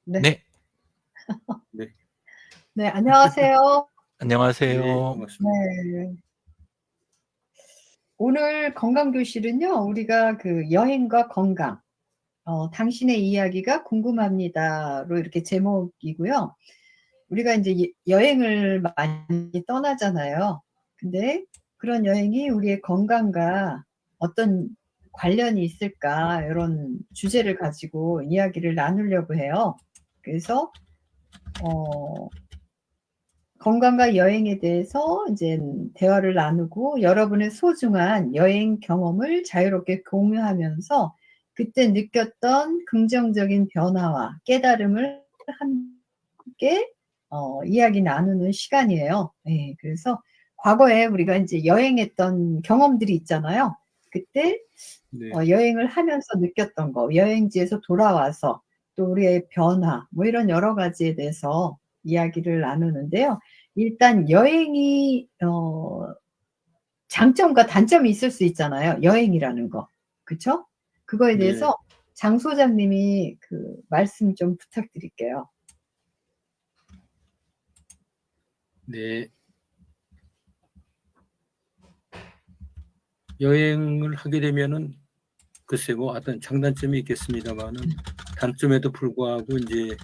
네. 네. 네. 네, 안녕하세요. 네, 안녕하세요. 반갑습니다. 네. 오늘 건강교실은요, 우리가 그 여행과 건강, 당신의 이야기가 궁금합니다로 이렇게 제목이고요. 우리가 이제 여행을 많이 떠나잖아요. 근데 그런 여행이 우리의 건강과 어떤 관련이 있을까, 이런 주제를 가지고 이야기를 나누려고 해요. 그래서, 건강과 여행에 대해서 이제 대화를 나누고 여러분의 소중한 여행 경험을 자유롭게 공유하면서 그때 느꼈던 긍정적인 변화와 깨달음을 함께 이야기 나누는 시간이에요. 네, 그래서 과거에 우리가 이제 여행했던 경험들이 있잖아요. 그때 네. 여행을 하면서 느꼈던 거, 여행지에서 돌아와서 또 우리의 변화, 뭐 이런 여러 가지에 대해서 이야기를 나누는데요. 일단 여행이 장점과 단점이 있을 수 있잖아요. 여행이라는 거. 그쵸? 그거에 네. 대해서 장 소장님이 그 말씀 좀 부탁드릴게요. 네. 여행을 하게 되면은 글쎄 뭐 어떤 장단점이 있겠습니다만은 단점에도 불구하고 이제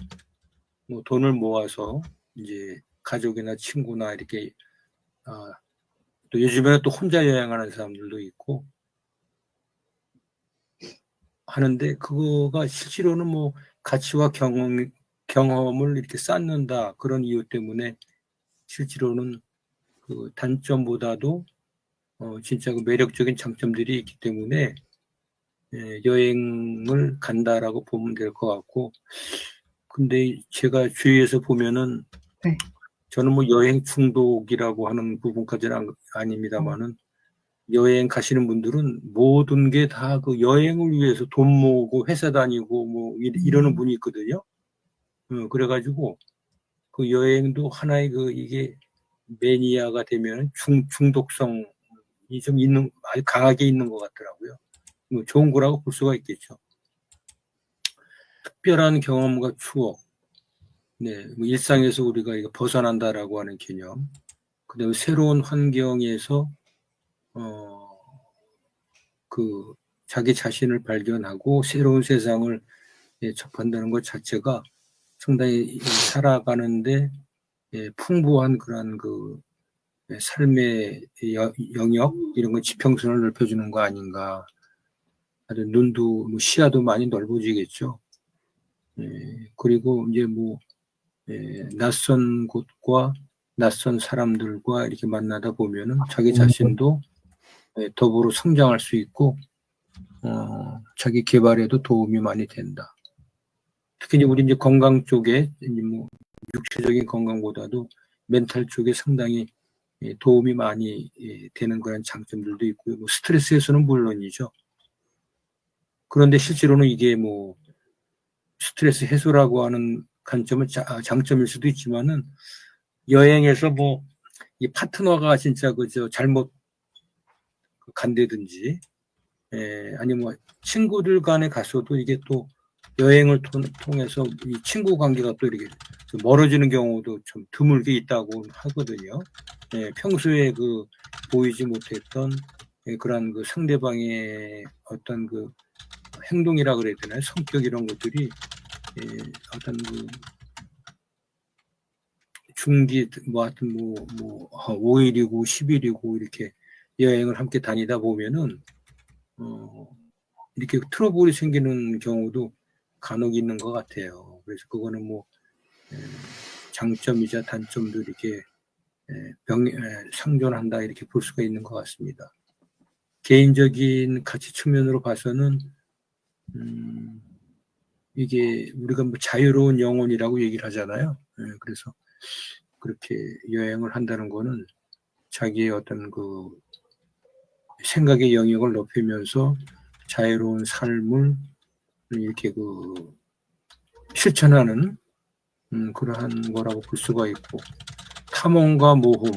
뭐 돈을 모아서 이제 가족이나 친구나 이렇게 또 요즘에는 또 혼자 여행하는 사람들도 있고 하는데 그거가 실제로는 뭐 가치와 경험을 이렇게 쌓는다 그런 이유 때문에 실제로는 그 단점보다도 진짜 그 매력적인 장점들이 있기 때문에 여행을 간다라고 보면 될 것 같고, 근데 제가 주위에서 보면은 네. 저는 뭐 여행 중독이라고 하는 부분까지는 아닙니다만은 여행 가시는 분들은 모든 게 다 그 여행을 위해서 돈 모으고 회사 다니고 뭐 이러는 분이 있거든요. 그래가지고 그 여행도 하나의 그 이게 매니아가 되면 중독성이 좀 있는, 아주 강하게 있는 것 같더라고요. 뭐 좋은 거라고 볼 수가 있겠죠. 특별한 경험과 추억, 네, 뭐 일상에서 우리가 이거 벗어난다라고 하는 개념, 그다음에 새로운 환경에서 그 자기 자신을 발견하고 새로운 세상을 접한다는 것 자체가 상당히 살아가는데 풍부한 그런 그 삶의 영역 이런 거 지평선을 넓혀주는 거 아닌가. 아주 눈도 뭐 시야도 많이 넓어지겠죠. 그리고 이제 뭐 낯선 곳과 낯선 사람들과 이렇게 만나다 보면은 자기 자신도 더불어 성장할 수 있고 자기 개발에도 도움이 많이 된다. 특히 이제 우리 이제 건강 쪽에 이제 뭐 육체적인 건강보다도 멘탈 쪽에 상당히 도움이 많이 되는 그런 장점들도 있고요. 뭐 스트레스 해소는 물론이죠. 그런데 실제로는 이게 뭐 스트레스 해소라고 하는 관점은 장점일 수도 있지만은 여행에서 뭐 이 파트너가 진짜 그저 잘못 간다든지 아니면 뭐 친구들 간에 갔어도 이게 또 여행을 통해서 이 친구 관계가 또 이렇게 좀 멀어지는 경우도 좀 드물게 있다고 하거든요. 평소에 그 보이지 못했던 그런 그 상대방의 어떤 그 행동이라 그래야 되나요? 성격 이런 것들이 어떤 그 중기 뭐 하여튼 뭐 5일이고 10일이고 이렇게 여행을 함께 다니다 보면은 이렇게 트러블이 생기는 경우도 간혹 있는 것 같아요. 그래서 그거는 뭐 장점이자 단점도 이렇게 상존한다 이렇게 볼 수가 있는 것 같습니다. 개인적인 가치 측면으로 봐서는 이게 우리가 뭐 자유로운 영혼이라고 얘기를 하잖아요. 그래서 그렇게 여행을 한다는 거는 자기의 어떤 그 생각의 영역을 높이면서 자유로운 삶을 이렇게 그 실천하는 그러한 거라고 볼 수가 있고, 탐험과 모험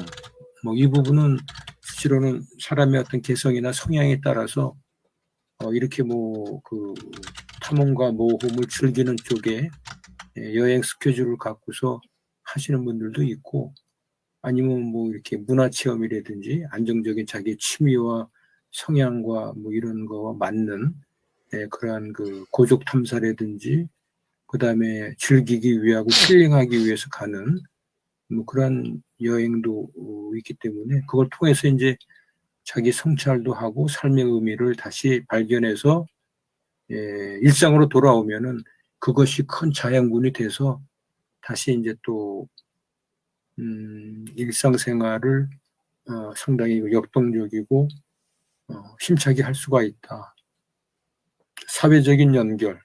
뭐 이 부분은 실제로는 사람의 어떤 개성이나 성향에 따라서 이렇게 뭐 그 탐험과 모험을 즐기는 쪽에 여행 스케줄을 갖고서 하시는 분들도 있고, 아니면 뭐 이렇게 문화체험이라든지 안정적인 자기 취미와 성향과 뭐 이런 거와 맞는 그러한 그 고족 탐사라든지, 그 다음에 즐기기 위하고 힐링하기 위해서 가는 뭐 그러한 여행도 있기 때문에, 그걸 통해서 이제 자기 성찰도 하고 삶의 의미를 다시 발견해서 일상으로 돌아오면은 그것이 큰 자양분이 돼서 다시 이제 또 일상생활을 상당히 역동적이고 힘차게 할 수가 있다. 사회적인 연결,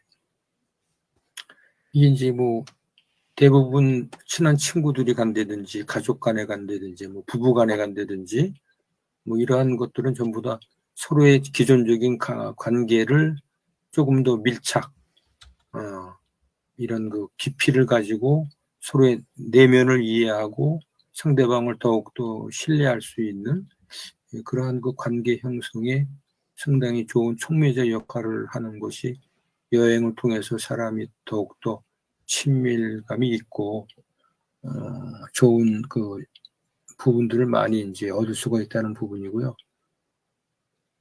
이게 이제 뭐 대부분 친한 친구들이 간다든지 가족 간에 간다든지 뭐 부부 간에 간다든지 뭐 이러한 것들은 전부 다 서로의 기존적인 관계를 조금 더 밀착, 이런 그 깊이를 가지고 서로의 내면을 이해하고 상대방을 더욱더 신뢰할 수 있는 그러한 그 관계 형성에 상당히 좋은 촉매제 역할을 하는 것이, 여행을 통해서 사람이 더욱더 친밀감이 있고 좋은 그 부분들을 많이 이제 얻을 수가 있다는 부분이고요.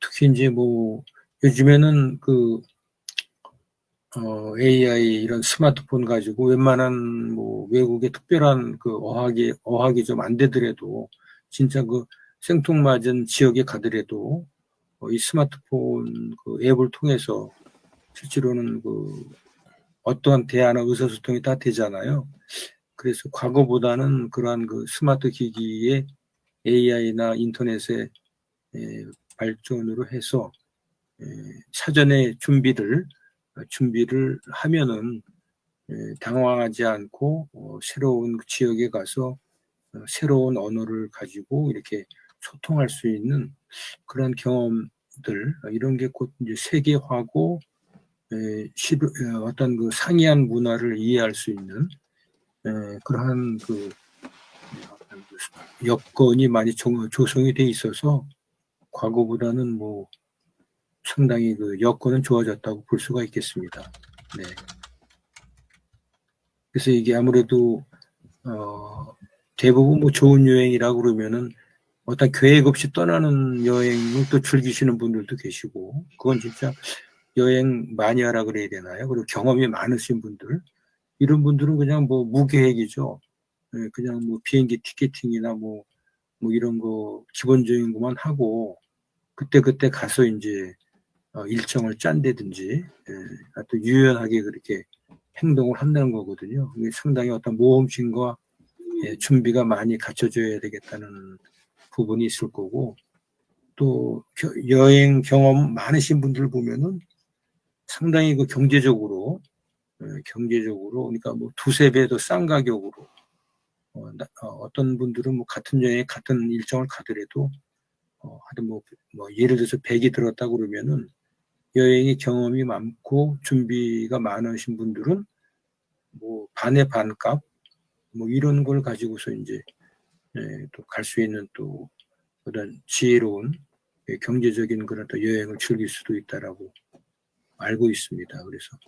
특히 이제 뭐 요즘에는 그 AI 이런 스마트폰 가지고 웬만한 뭐 외국의 특별한 그 어학이 좀 안 되더라도, 진짜 그 생뚱맞은 지역에 가더라도 이 스마트폰 그 앱을 통해서 실제로는 그 어떠한 대화나 의사소통이 다 되잖아요. 그래서 과거보다는 그러한 그 스마트 기기의 AI나 인터넷의 발전으로 해서 사전에 준비를 하면은 당황하지 않고 새로운 지역에 가서 새로운 언어를 가지고 이렇게 소통할 수 있는 그런 경험들, 이런 게 곧 이제 세계화고 어떤 그 상이한 문화를 이해할 수 있는 그러한 그 여건이 많이 조성이 돼 있어서 과거보다는 뭐 상당히 그 여건은 좋아졌다고 볼 수가 있겠습니다. 네. 그래서 이게 아무래도 대부분 뭐 좋은 여행이라고 그러면은 어떤 계획 없이 떠나는 여행을 또 즐기시는 분들도 계시고, 그건 진짜 여행 마니아라 그래야 되나요? 그리고 경험이 많으신 분들, 이런 분들은 그냥 뭐 무계획이죠. 그냥 뭐 비행기 티켓팅이나 뭐 이런 거 기본적인 것만 하고 그때 가서 이제 일정을 짠다든지 또 유연하게 그렇게 행동을 한다는 거거든요. 상당히 어떤 모험심과 준비가 많이 갖춰져야 되겠다는 부분이 있을 거고, 또 여행 경험 많으신 분들 보면은 상당히 그 경제적으로 그러니까 뭐 두세 배 더 싼 가격으로 어떤 분들은 뭐 같은 여행 같은 일정을 가더라도 하여튼 뭐 예를 들어서 100이 들었다 그러면은 여행의 경험이 많고 준비가 많으신 분들은 뭐 반의 반값 뭐 이런 걸 가지고서 이제 또 갈 수 있는 또 그런 지혜로운 경제적인 그런 또 여행을 즐길 수도 있다라고 알고 있습니다. 그래서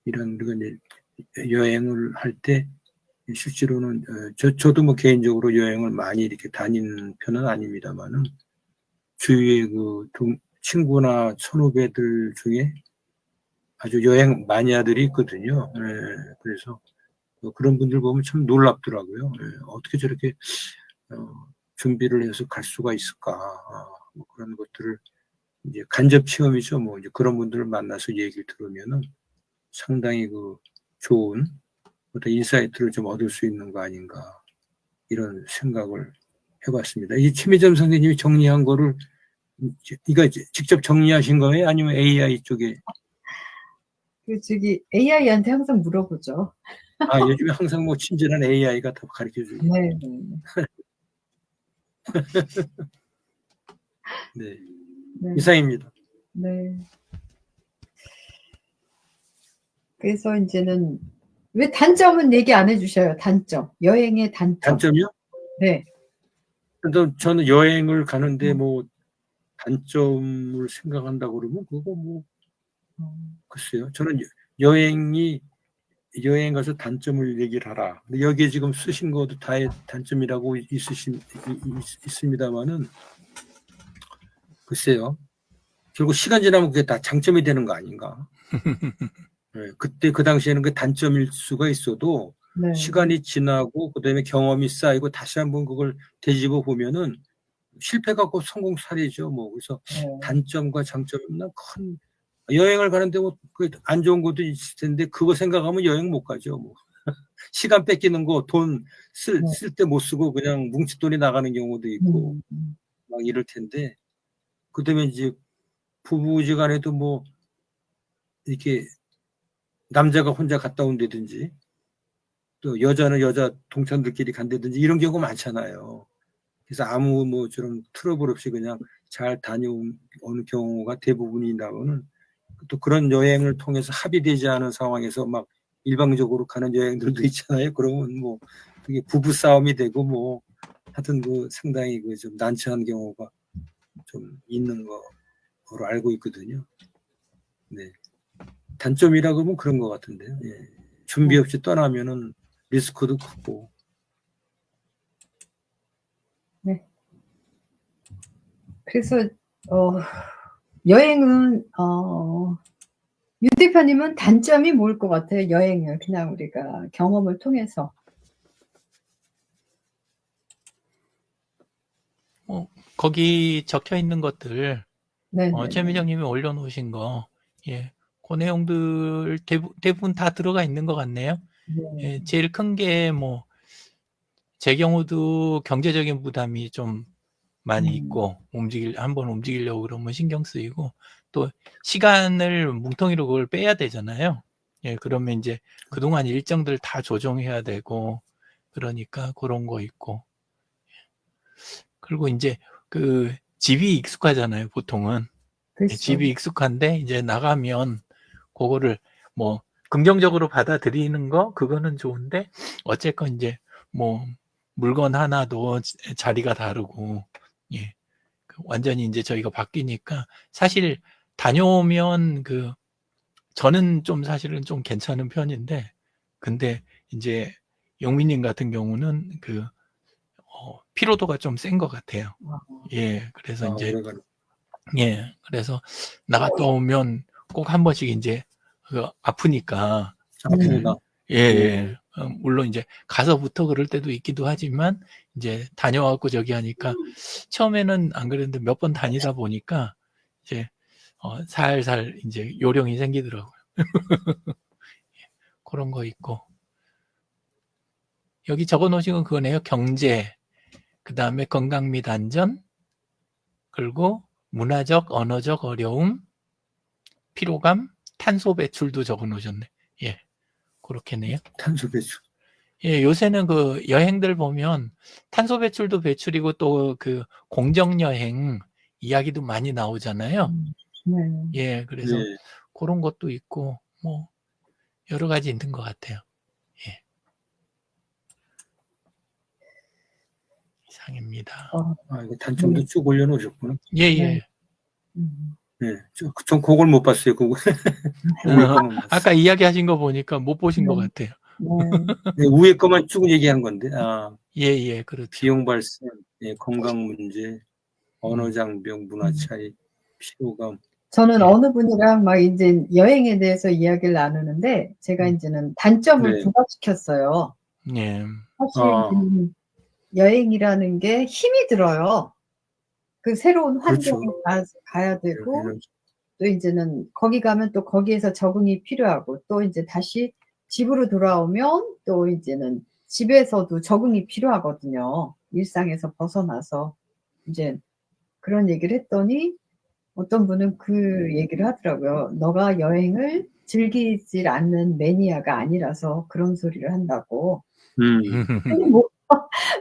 이런 여행을 할 때 실제로는 저도 뭐 개인적으로 여행을 많이 이렇게 다니는 편은 아닙니다만은 주위에 그 친구나 선후배들 중에 아주 여행 마니아들이 있거든요. 그래서 그런 분들 보면 참 놀랍더라고요. 어떻게 저렇게 준비를 해서 갈 수가 있을까? 뭐 그런 것들을 이제 간접 체험이죠. 뭐 이제 그런 분들을 만나서 얘기를 들으면은 상당히 그 좋은 어떤 인사이트를 좀 얻을 수 있는 거 아닌가, 이런 생각을 해봤습니다. 이 최미점 선생님이 정리한 거를 이거 직접 정리하신 거예요? 아니면 AI 쪽에? 저기 AI한테 항상 물어보죠. 요즘에 항상 뭐 친절한 AI가 다 가르쳐 주고. 네. 네. 네. 이상입니다. 네. 그래서 이제는 왜 단점은 얘기 안 해주셔요? 단점. 여행의 단점. 단점이요? 네. 근데 저는 여행을 가는데 뭐 단점을 생각한다고 그러면 그거 뭐 글쎄요. 저는 여행이 여행 가서 단점을 얘기를 하라. 근데 여기에 지금 쓰신 것도 다 단점이라고 있습니다만은 글쎄요. 결국 시간 지나면 그게 다 장점이 되는 거 아닌가? 네, 그때 그 당시에는 그 단점일 수가 있어도 네. 시간이 지나고 그다음에 경험이 쌓이고 다시 한번 그걸 되짚어 보면은 실패가 곧 성공 사례죠. 뭐 그래서 네. 단점과 장점은 큰 여행을 가는데 뭐 안 좋은 것도 있을 텐데 그거 생각하면 여행 못 가죠. 뭐 시간 뺏기는 거 돈 쓸 때 못 쓰고 그냥 뭉칫돈이 나가는 경우도 있고 막 이럴 텐데 그다음에 이제 부부지간에도 뭐 이렇게 남자가 혼자 갔다 온다든지 또 여자는 여자 동창들끼리 간다든지 이런 경우가 많잖아요. 그래서 아무 뭐처럼 트러블 없이 그냥 잘 다녀오는 경우가 대부분이라고는 또 그런 여행을 통해서 합의되지 않은 상황에서 막 일방적으로 가는 여행들도 있잖아요. 그러면 뭐 그게 부부 싸움이 되고 뭐 하여튼 그 상당히 그 좀 난처한 경우가 좀 있는 거로 알고 있거든요. 네. 단점이라고 하면 그런 것 같은데요. 예. 준비 없이 떠나면은 리스크도 크고. 네. 그래서 여행은 유 대표님은 단점이 뭘 것 같아요? 여행을 그냥 우리가 경험을 통해서. 거기 적혀 있는 것들 네. 최미정님이 올려놓으신 거, 예, 그 내용들 대부분 다 들어가 있는 것 같네요. 네. 예, 제일 큰 게 뭐 제 경우도 경제적인 부담이 좀 많이 있고 한번 움직이려고 그러면 신경 쓰이고 또 시간을 뭉텅이로 그걸 빼야 되잖아요. 예, 그러면 이제 그동안 일정들 다 조정해야 되고 그러니까 그런 거 있고 그리고 이제 그 집이 익숙하잖아요, 보통은. 그렇죠. 집이 익숙한데 이제 나가면 그거를 뭐 긍정적으로 받아들이는 거 그거는 좋은데 어쨌건 이제 뭐 물건 하나도 자리가 다르고 예. 완전히 이제 저희가 바뀌니까 사실 다녀오면 저는 좀 사실은 좀 괜찮은 편인데 근데 이제 영민님 같은 경우는 피로도가 좀 센 것 같아요. 예, 그래서 이제 예, 그래서 나갔다 오면 꼭 한 번씩 이제 아프니까 예, 물론 이제 가서부터 그럴 때도 있기도 하지만 이제 다녀와갖고 저기 하니까 처음에는 안 그랬는데 몇 번 다니다 보니까 이제 살살 이제 요령이 생기더라고요. 그런 거 있고 여기 적어놓으신 건 그거네요. 경제, 그 다음에 건강 및 안전, 그리고 문화적, 언어적 어려움, 피로감, 탄소 배출도 적어놓으셨네. 예, 그렇겠네요. 탄소 배출. 예, 요새는 그 여행들 보면 탄소 배출도 배출이고 또 그 공정 여행 이야기도 많이 나오잖아요. 네. 예, 그래서 그런 것도 있고 뭐 여러 가지 있는 것 같아요. 예. 이상입니다. 이거 단점도 쭉 올려놓으셨구나. 예, 예. 네, 전 그걸 못 봤어요. 그거. 아까 이야기하신 거 보니까 못 보신 것 같아요. 네, 위에 거만 쭉 얘기한 건데. 예, 그렇죠. 비용 발생, 건강 문제, 언어 장벽, 문화 차이, 피로감. 저는 어느 분이랑 막 이제 여행에 대해서 이야기를 나누는데 제가 이제는 단점을 부각시켰어요. 예. 사실 여행이라는 게 힘이 들어요. 그 새로운 환경에 가야 되고 또 이제는 거기 가면 또 거기에서 적응이 필요하고 또 이제 다시 집으로 돌아오면 또 이제는 집에서도 적응이 필요하거든요. 일상에서 벗어나서 이제 그런 얘기를 했더니 어떤 분은 그 얘기를 하더라고요. 너가 여행을 즐기질 않는 매니아가 아니라서 그런 소리를 한다고. 근데 뭐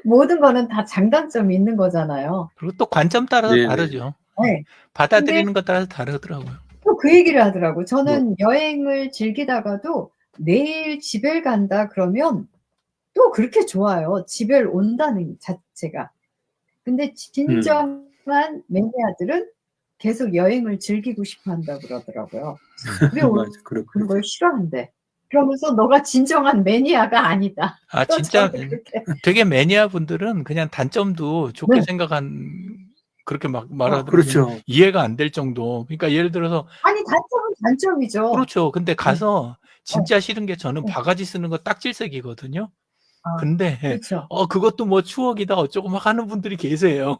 모든 거는 다 장단점이 있는 거잖아요. 그리고 또 관점 따라서 다르죠. 네. 받아들이는 것 따라서 다르더라고요. 또 그 얘기를 하더라고요. 저는 여행을 즐기다가도 내일 집에 간다 그러면 또 그렇게 좋아요. 집에 온다는 자체가. 근데 진정한 매니아들은 계속 여행을 즐기고 싶어 한다고 그러더라고요. 집에 오는 걸 싫어한대. 그러면서 너가 진정한 매니아가 아니다. 아, 또 진짜 저를 그렇게. 되게 매니아 분들은 그냥 단점도 좋게 네. 그렇게 막 말하더라고요. 그렇죠. 이해가 안 될 정도. 그러니까 예를 들어서, 아니, 단점은 단점이죠. 그렇죠. 근데 가서 어, 진짜 싫은 게 저는 어. 바가지 쓰는 거 딱질색이거든요. 아, 근데, 그렇죠. 그것도 뭐 추억이다 어쩌고 막 하는 분들이 계세요.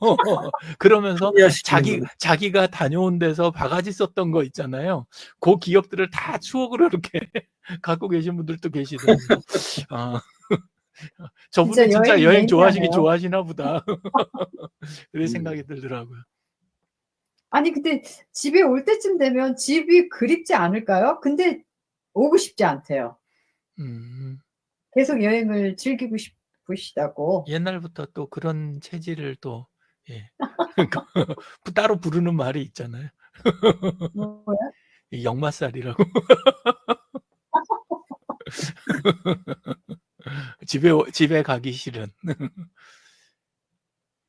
그러면서 합리화시키는구나. 자기가 다녀온 데서 바가지 썼던 거 있잖아요. 그 기억들을 다 추억으로 이렇게 갖고 계신 분들도 계시더라고요. 아, 저분은 진짜 여행 여행 매니아네요. 좋아하시나 보다. 그런 음. 생각이 들더라고요. 아니, 근데 집에 올 때쯤 되면 집이 그립지 않을까요? 근데 오고 싶지 않대요. 음, 계속 여행을 즐기고 싶으시다고. 옛날부터 또 그런 체질을 또, 예. 따로 부르는 말이 있잖아요. 뭐야? 이 역마살이라고. 집에 가기 싫은.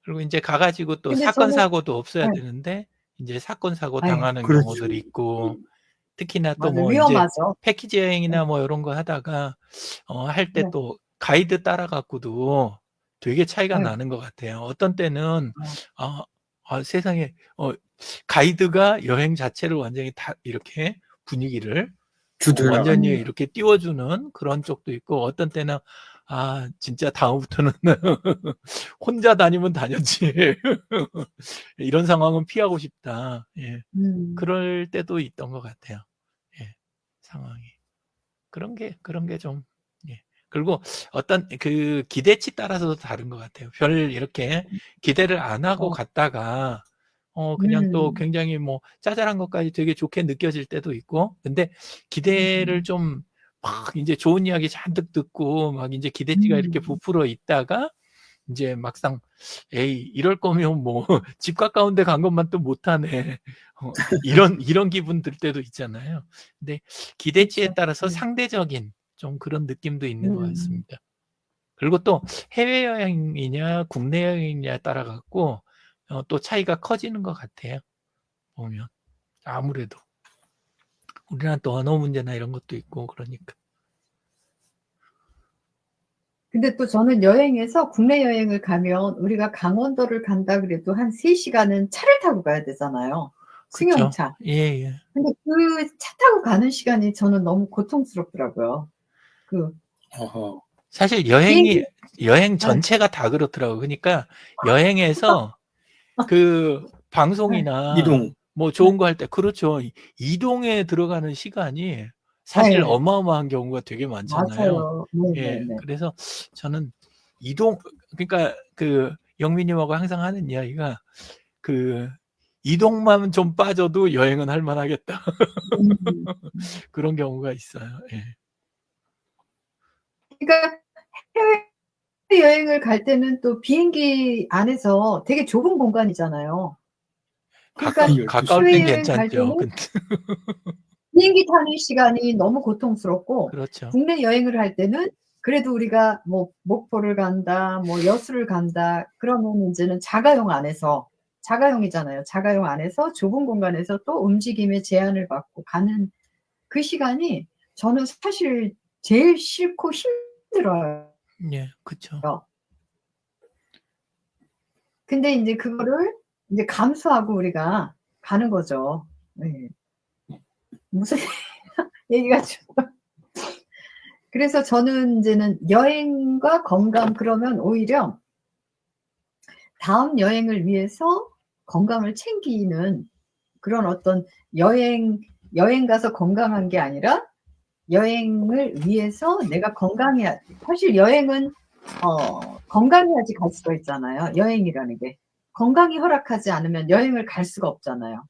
그리고 이제 가가지고 또 근데 사건, 저는, 사고도 없어야 네. 되는데, 이제 사건, 사고 아유, 당하는 그렇죠. 경우들이 있고, 특히나 또 맞아. 뭐 이제 위험하죠. 패키지 여행이나 뭐 이런 거 하다가, 할 때 네. 또 가이드 따라갖고도 되게 차이가 네. 나는 것 같아요. 어떤 때는, 어. 세상에, 가이드가 여행 자체를 완전히 다 이렇게 분위기를 주도해나가. 완전히 이렇게 띄워주는 그런 쪽도 있고, 어떤 때는, 진짜 다음부터는 혼자 다니면 다녔지. 이런 상황은 피하고 싶다. 예. 그럴 때도 있던 것 같아요. 예. 상황이. 그런 게 좀, 예. 그리고 어떤 그 기대치 따라서도 다른 것 같아요. 별 이렇게 기대를 안 하고 갔다가, 그냥 또 굉장히 뭐 짜잘한 것까지 되게 좋게 느껴질 때도 있고, 근데 기대를 좀 막 이제 좋은 이야기 잔뜩 듣고 막 이제 기대치가 이렇게 부풀어 있다가 이제 막상 에이 이럴 거면 뭐 집 가까운 데 간 것만 또 못하네. 이런 기분 들 때도 있잖아요. 근데 기대치에 그렇죠. 따라서 상대적인 좀 그런 느낌도 있는 것 같습니다. 그리고 또 해외여행이냐 국내 여행이냐에 따라 갖고 또 차이가 커지는 것 같아요. 보면 아무래도 우리나라 또 언어 문제나 이런 것도 있고 그러니까. 근데 또 저는 여행에서 국내 여행을 가면 우리가 강원도를 간다 그래도 한 3시간은 차를 타고 가야 되잖아요. 그렇죠. 승용차. 예. 근데 그 차 타고 가는 시간이 저는 너무 고통스럽더라고요. 어허. 사실 비행기, 여행 전체가 다 그렇더라고요. 그러니까 여행에서 그 방송이나 이동. 뭐 좋은 거 할 때 그렇죠. 이동에 들어가는 시간이 사실 네, 어마어마한 경우가 되게 많잖아요. 맞아요. 예. 네네네. 그래서 저는 그러니까 그 영민님하고 항상 하는 이야기가 그 이동만 좀 빠져도 여행은 할 만하겠다. 음. 그런 경우가 있어요. 예. 그러니까 해외여행을 갈 때는 또 비행기 안에서 되게 좁은 공간이잖아요. 그러니까 가까울 땐 해외여행 갈 괜찮죠. 때는 비행기 타는 시간이 너무 고통스럽고, 그렇죠. 국내 여행을 할 때는 그래도 우리가 뭐 목포를 간다, 뭐 여수를 간다, 그러면 이제는 자가용이잖아요. 자가용 안에서 좁은 공간에서 또 움직임에 제한을 받고 가는 그 시간이 저는 사실 제일 싫고 힘들어요. 예, 그렇죠. 근데 이제 그거를 이제 감수하고 우리가 가는 거죠. 네. 무슨 얘기가 좀. 그래서 저는 이제는 여행과 건강, 그러면 오히려 다음 여행을 위해서 건강을 챙기는 그런 어떤 여행 가서 건강한 게 아니라 여행을 위해서 내가 건강해야, 사실 여행은 건강해야지 갈 수가 있잖아요. 여행이라는 게. 건강이 허락하지 않으면 여행을 갈 수가 없잖아요.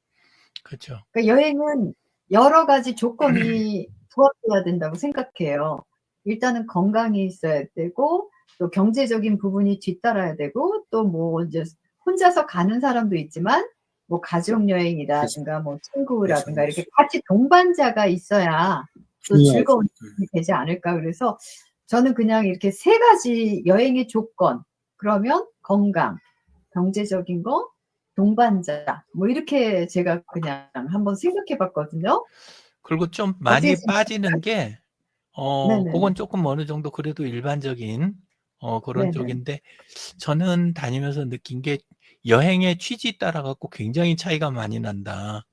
그렇죠. 그러니까 여행은 여러 가지 조건이 부합돼야 된다고 생각해요. 일단은 건강이 있어야 되고, 또 경제적인 부분이 뒤따라야 되고, 또 뭐 이제 혼자서 가는 사람도 있지만, 뭐 가족 여행이라든가 뭐 친구라든가 이렇게 같이 동반자가 있어야 또 즐거운 여행이 되지 않을까. 그래서 저는 그냥 이렇게 3가지 여행의 조건, 그러면 건강, 경제적인 거, 동반자, 뭐 이렇게 제가 그냥 한번 생각해 봤거든요. 그리고 좀 어떻게 많이 빠지는 게 네네네. 그건 조금 어느 정도 그래도 일반적인 그런 네네. 쪽인데 저는 다니면서 느낀 게 여행의 취지 따라 갖고 굉장히 차이가 많이 난다.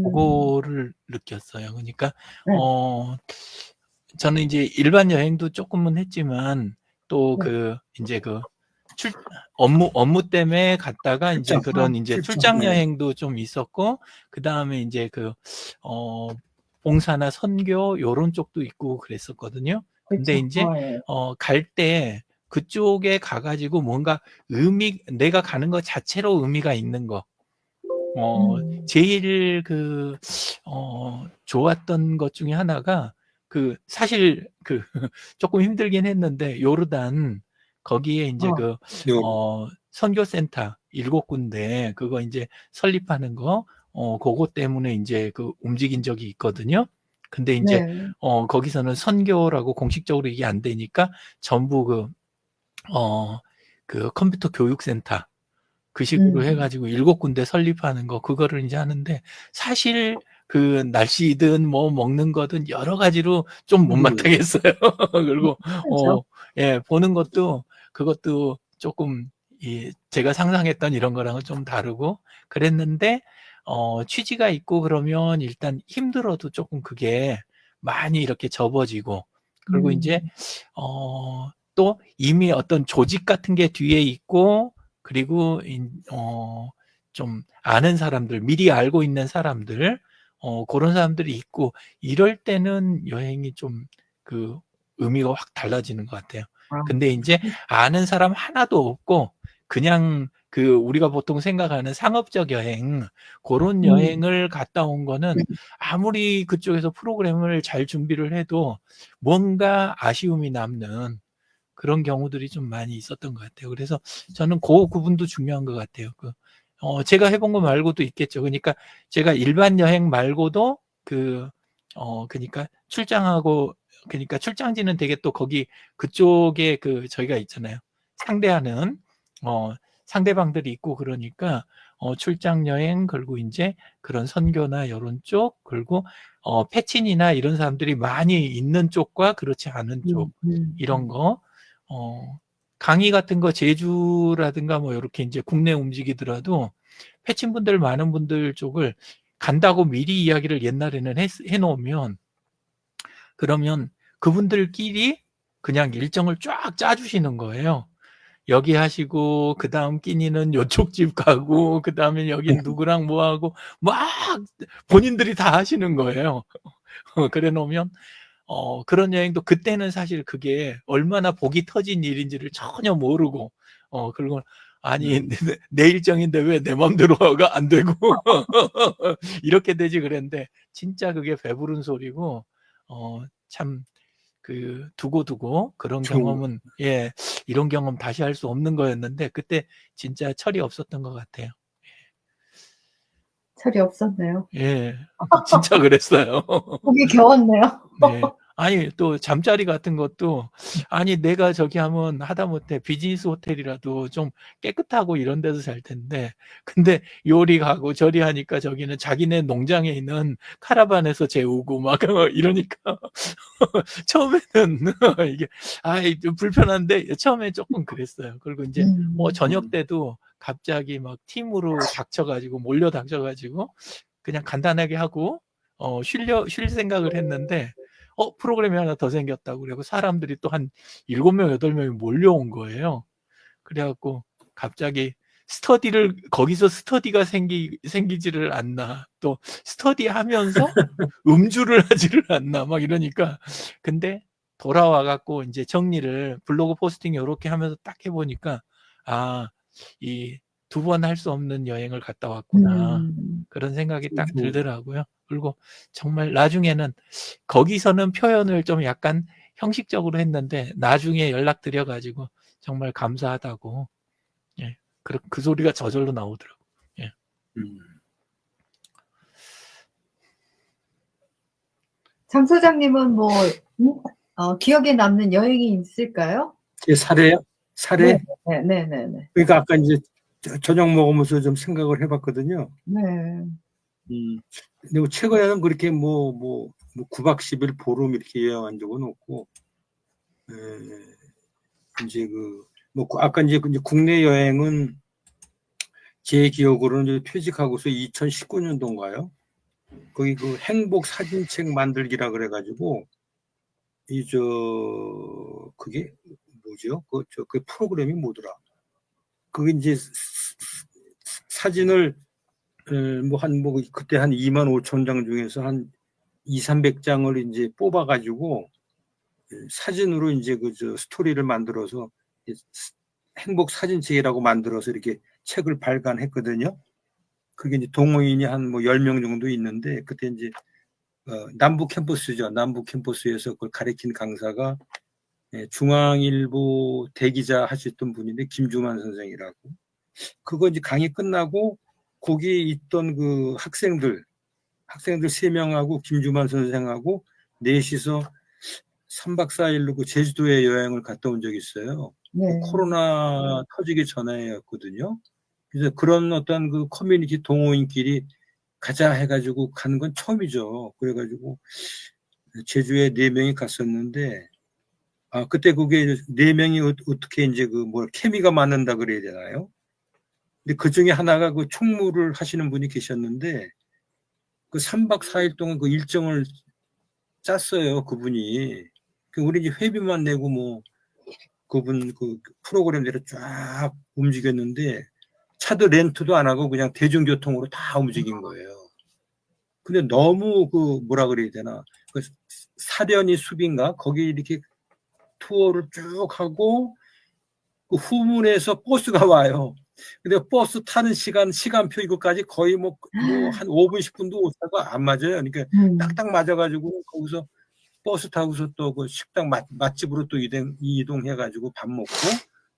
그거를 느꼈어요. 그러니까 네. 저는 이제 일반 여행도 조금은 했지만 또 네. 이제 출 업무 때문에 갔다가 이제 출장, 그런 이제 출장 네. 여행도 좀 있었고 그다음에 이제 봉사나 선교 요런 쪽도 있고 그랬었거든요. 근데 그쵸. 인제 예. 갈 때 그쪽에 가 가지고 뭔가 내가 가는 것 자체로 의미가 있는 거. 제일 좋았던 것 중에 하나가 사실 조금 힘들긴 했는데 요르단 거기에 인제 어. 선교센터 7군데 그거 인제 설립하는 거 그거 때문에 인제 움직인 적이 있거든요. 근데 인제 네. 거기서는 선교라고 공식적으로 이게 안 되니까 전부 컴퓨터 교육센터 그 식으로 해 가지고 7군데 설립하는 거 그거를 인제 하는데 사실 날씨든 뭐 먹는 거든 여러 가지로 좀 못마땅했어요. 그리고 그렇죠. 예 보는 것도 그것도 쪼끔 제가 상상했던 이런 거랑은 좀 다르고 그랬는데 취지가 있고 그러면 일단 힘들어도 쪼끔 그게 많이 이렇게 접어지고 그리고 인제 또 이미 어떤 조직 같은 게 뒤에 있고 그리고 좀 아는 사람들, 미리 알고 있는 사람들, 그런 사람들이 있고, 이럴 때는 여행이 좀 의미가 확 달라지는 것 같아요. 아. 근데 이제 아는 사람 하나도 없고, 그냥 우리가 보통 생각하는 상업적 여행, 그런 여행을 갔다 온 거는 아무리 그쪽에서 프로그램을 잘 준비를 해도 뭔가 아쉬움이 남는 그런 경우들이 좀 많이 있었던 것 같아요. 그래서 저는 그 부분도 중요한 것 같아요. 제가 해본 거 말고도 있겠죠. 그러니까 제가 일반 여행 말고도 그러니까 그러니까 출장지는 되게 또 그쪽에 저희가 있잖아요. 상대하는 상대방들이 있고 그러니까 출장 여행 그리고 이제 그런 선교나 이런 쪽 그리고 패친이나 이런 사람들이 많이 있는 쪽과 그렇지 않은 쪽 이런 거 강의 같은 거 제주라든가 뭐 이렇게 이제 국내 움직이더라도 패친분들 많은 분들 쪽을 간다고 미리 이야기를 옛날에는 해 놓으면 그러면 그분들끼리 그냥 일정을 쫙 짜주시는 거예요. 여기 하시고 그다음 끼니는 요쪽 집 가고 그다음에 여긴 누구랑 뭐 하고 막 본인들이 다 하시는 거예요. 그래 놓으면 그런 여행도 그때는 사실 그게 얼마나 복이 터진 일인지를 전혀 모르고 그리고 아니 내 일정인데 왜 내 맘대로가 안 되고 이렇게 되지 그랬는데 진짜 그게 배부른 소리고 참 두고두고 그런 경험은 예 이런 경험 다시 할 수 없는 거였는데 그때 진짜 철이 없었던 것 같아요. 철이 없었네요. 예. 진짜 그랬어요. 목이 겨웠네요. 네. 아니 또 잠자리 같은 것도 아니 내가 저기 하다못해 비즈니스 호텔이라도 좀 깨끗하고 이런 데서 잘 텐데 근데 요리 가고 저리 하니까 저기는 자기네 농장에 있는 카라반에서 재우고 막 이러니까 처음에는 이게 좀 불편한데 처음에 조금 그랬어요. 그리고 인제 저녁 때도 갑자기 막 팀으로 몰려 닥쳐 가지고 그냥 간단하게 하고 쉴 생각을 했는데 프로그램이 하나 더 생겼다고 그래 갖고 사람들이 또 한 7명, 8명이 몰려온 거예요. 그래 갖고 갑자기 거기서 스터디가 생기지를 않나. 또 스터디하면서 음주를 하지를 않나. 막 이러니까. 근데 돌아와 갖고 인제 정리를 블로그 포스팅 요렇게 하면서 딱 해 보니까 '아 이 2번 할 수 없는 여행을 갔다 왔구나.' 그런 생각이 딱 들더라고요. 그리고 정말 나중에는 거기서는 표현을 좀 약간 형식적으로 했는데 나중에 연락드려 가지고 정말 감사하다고 예. 그 소리가 저절로 나오더라고요. 예. 장 소장님은 뭐 기억에 남는 여행이 있을까요? 제 사례요? 사례? 네네네네. 그러니까 아까 이제 저녁 먹으면서 좀 생각을 해봤거든요. 네. 근데 최근에는 그렇게 뭐 뭐 9박 10일 보름 이렇게 여행한 적은 없고, 이제 뭐 아까 이제 국내 여행은 제 기억으로는 이제 퇴직하고서 2019년도인가요? 거기 행복 사진책 만들기라 그래가지고 그게 뭐죠? 그 프로그램이 뭐더라? 그게 이제 사진을 그때 한 2만 5천 장 중에서 한 2, 300장을 이제 뽑아가지고 사진으로 이제 스토리를 만들어서 행복 사진책이라고 만들어서 이렇게 책을 발간했거든요. 그게 이제 동호인이 한 10명 정도 있는데, 그때 이제 남부 캠퍼스죠. 남부 캠퍼스에서 그걸 가르친 강사가 중앙일보 대기자 하셨던 분인데, 김주만 선생이라고. 그거 이제 강의 끝나고 거기 있던 그 학생들 3명하고 김주만 선생하고 넷이서 3박 4일로 그 제주도에 여행을 갔다 온 적이 있어요. 네. 코로나 터지기 전에였거든요. 그래서 그런 어떤 그 커뮤니티 동호인끼리 가자 해가지고 가는 건 처음이죠. 그래가지고 제주에 4명이 갔었는데, 그때 그게 4명이 어떻게 이제 케미가 맞는다 그래야 되나요? 근데 그 중에 하나가 그 총무를 하시는 분이 계셨는데, 그 3박 4일 동안 그 일정을 짰어요, 그분이. 우리 이제 회비만 내고 뭐, 그분 그 프로그램대로 쫙 움직였는데, 차도 렌트도 안 하고 그냥 대중교통으로 다 움직인 거예요. 근데 너무 뭐라 그래야 되나, 사려니 숲인가? 거기 이렇게 투어를 쭉 하고, 그 후문에서 버스가 와요. 근데 버스 타는 시간표 이거까지 거의 한 5분, 10분도 오다가 안 맞아요. 그러니까 딱딱 맞아가지고 거기서 버스 타고서 또 그 식당 맛집으로 또 이동해가지고 밥 먹고,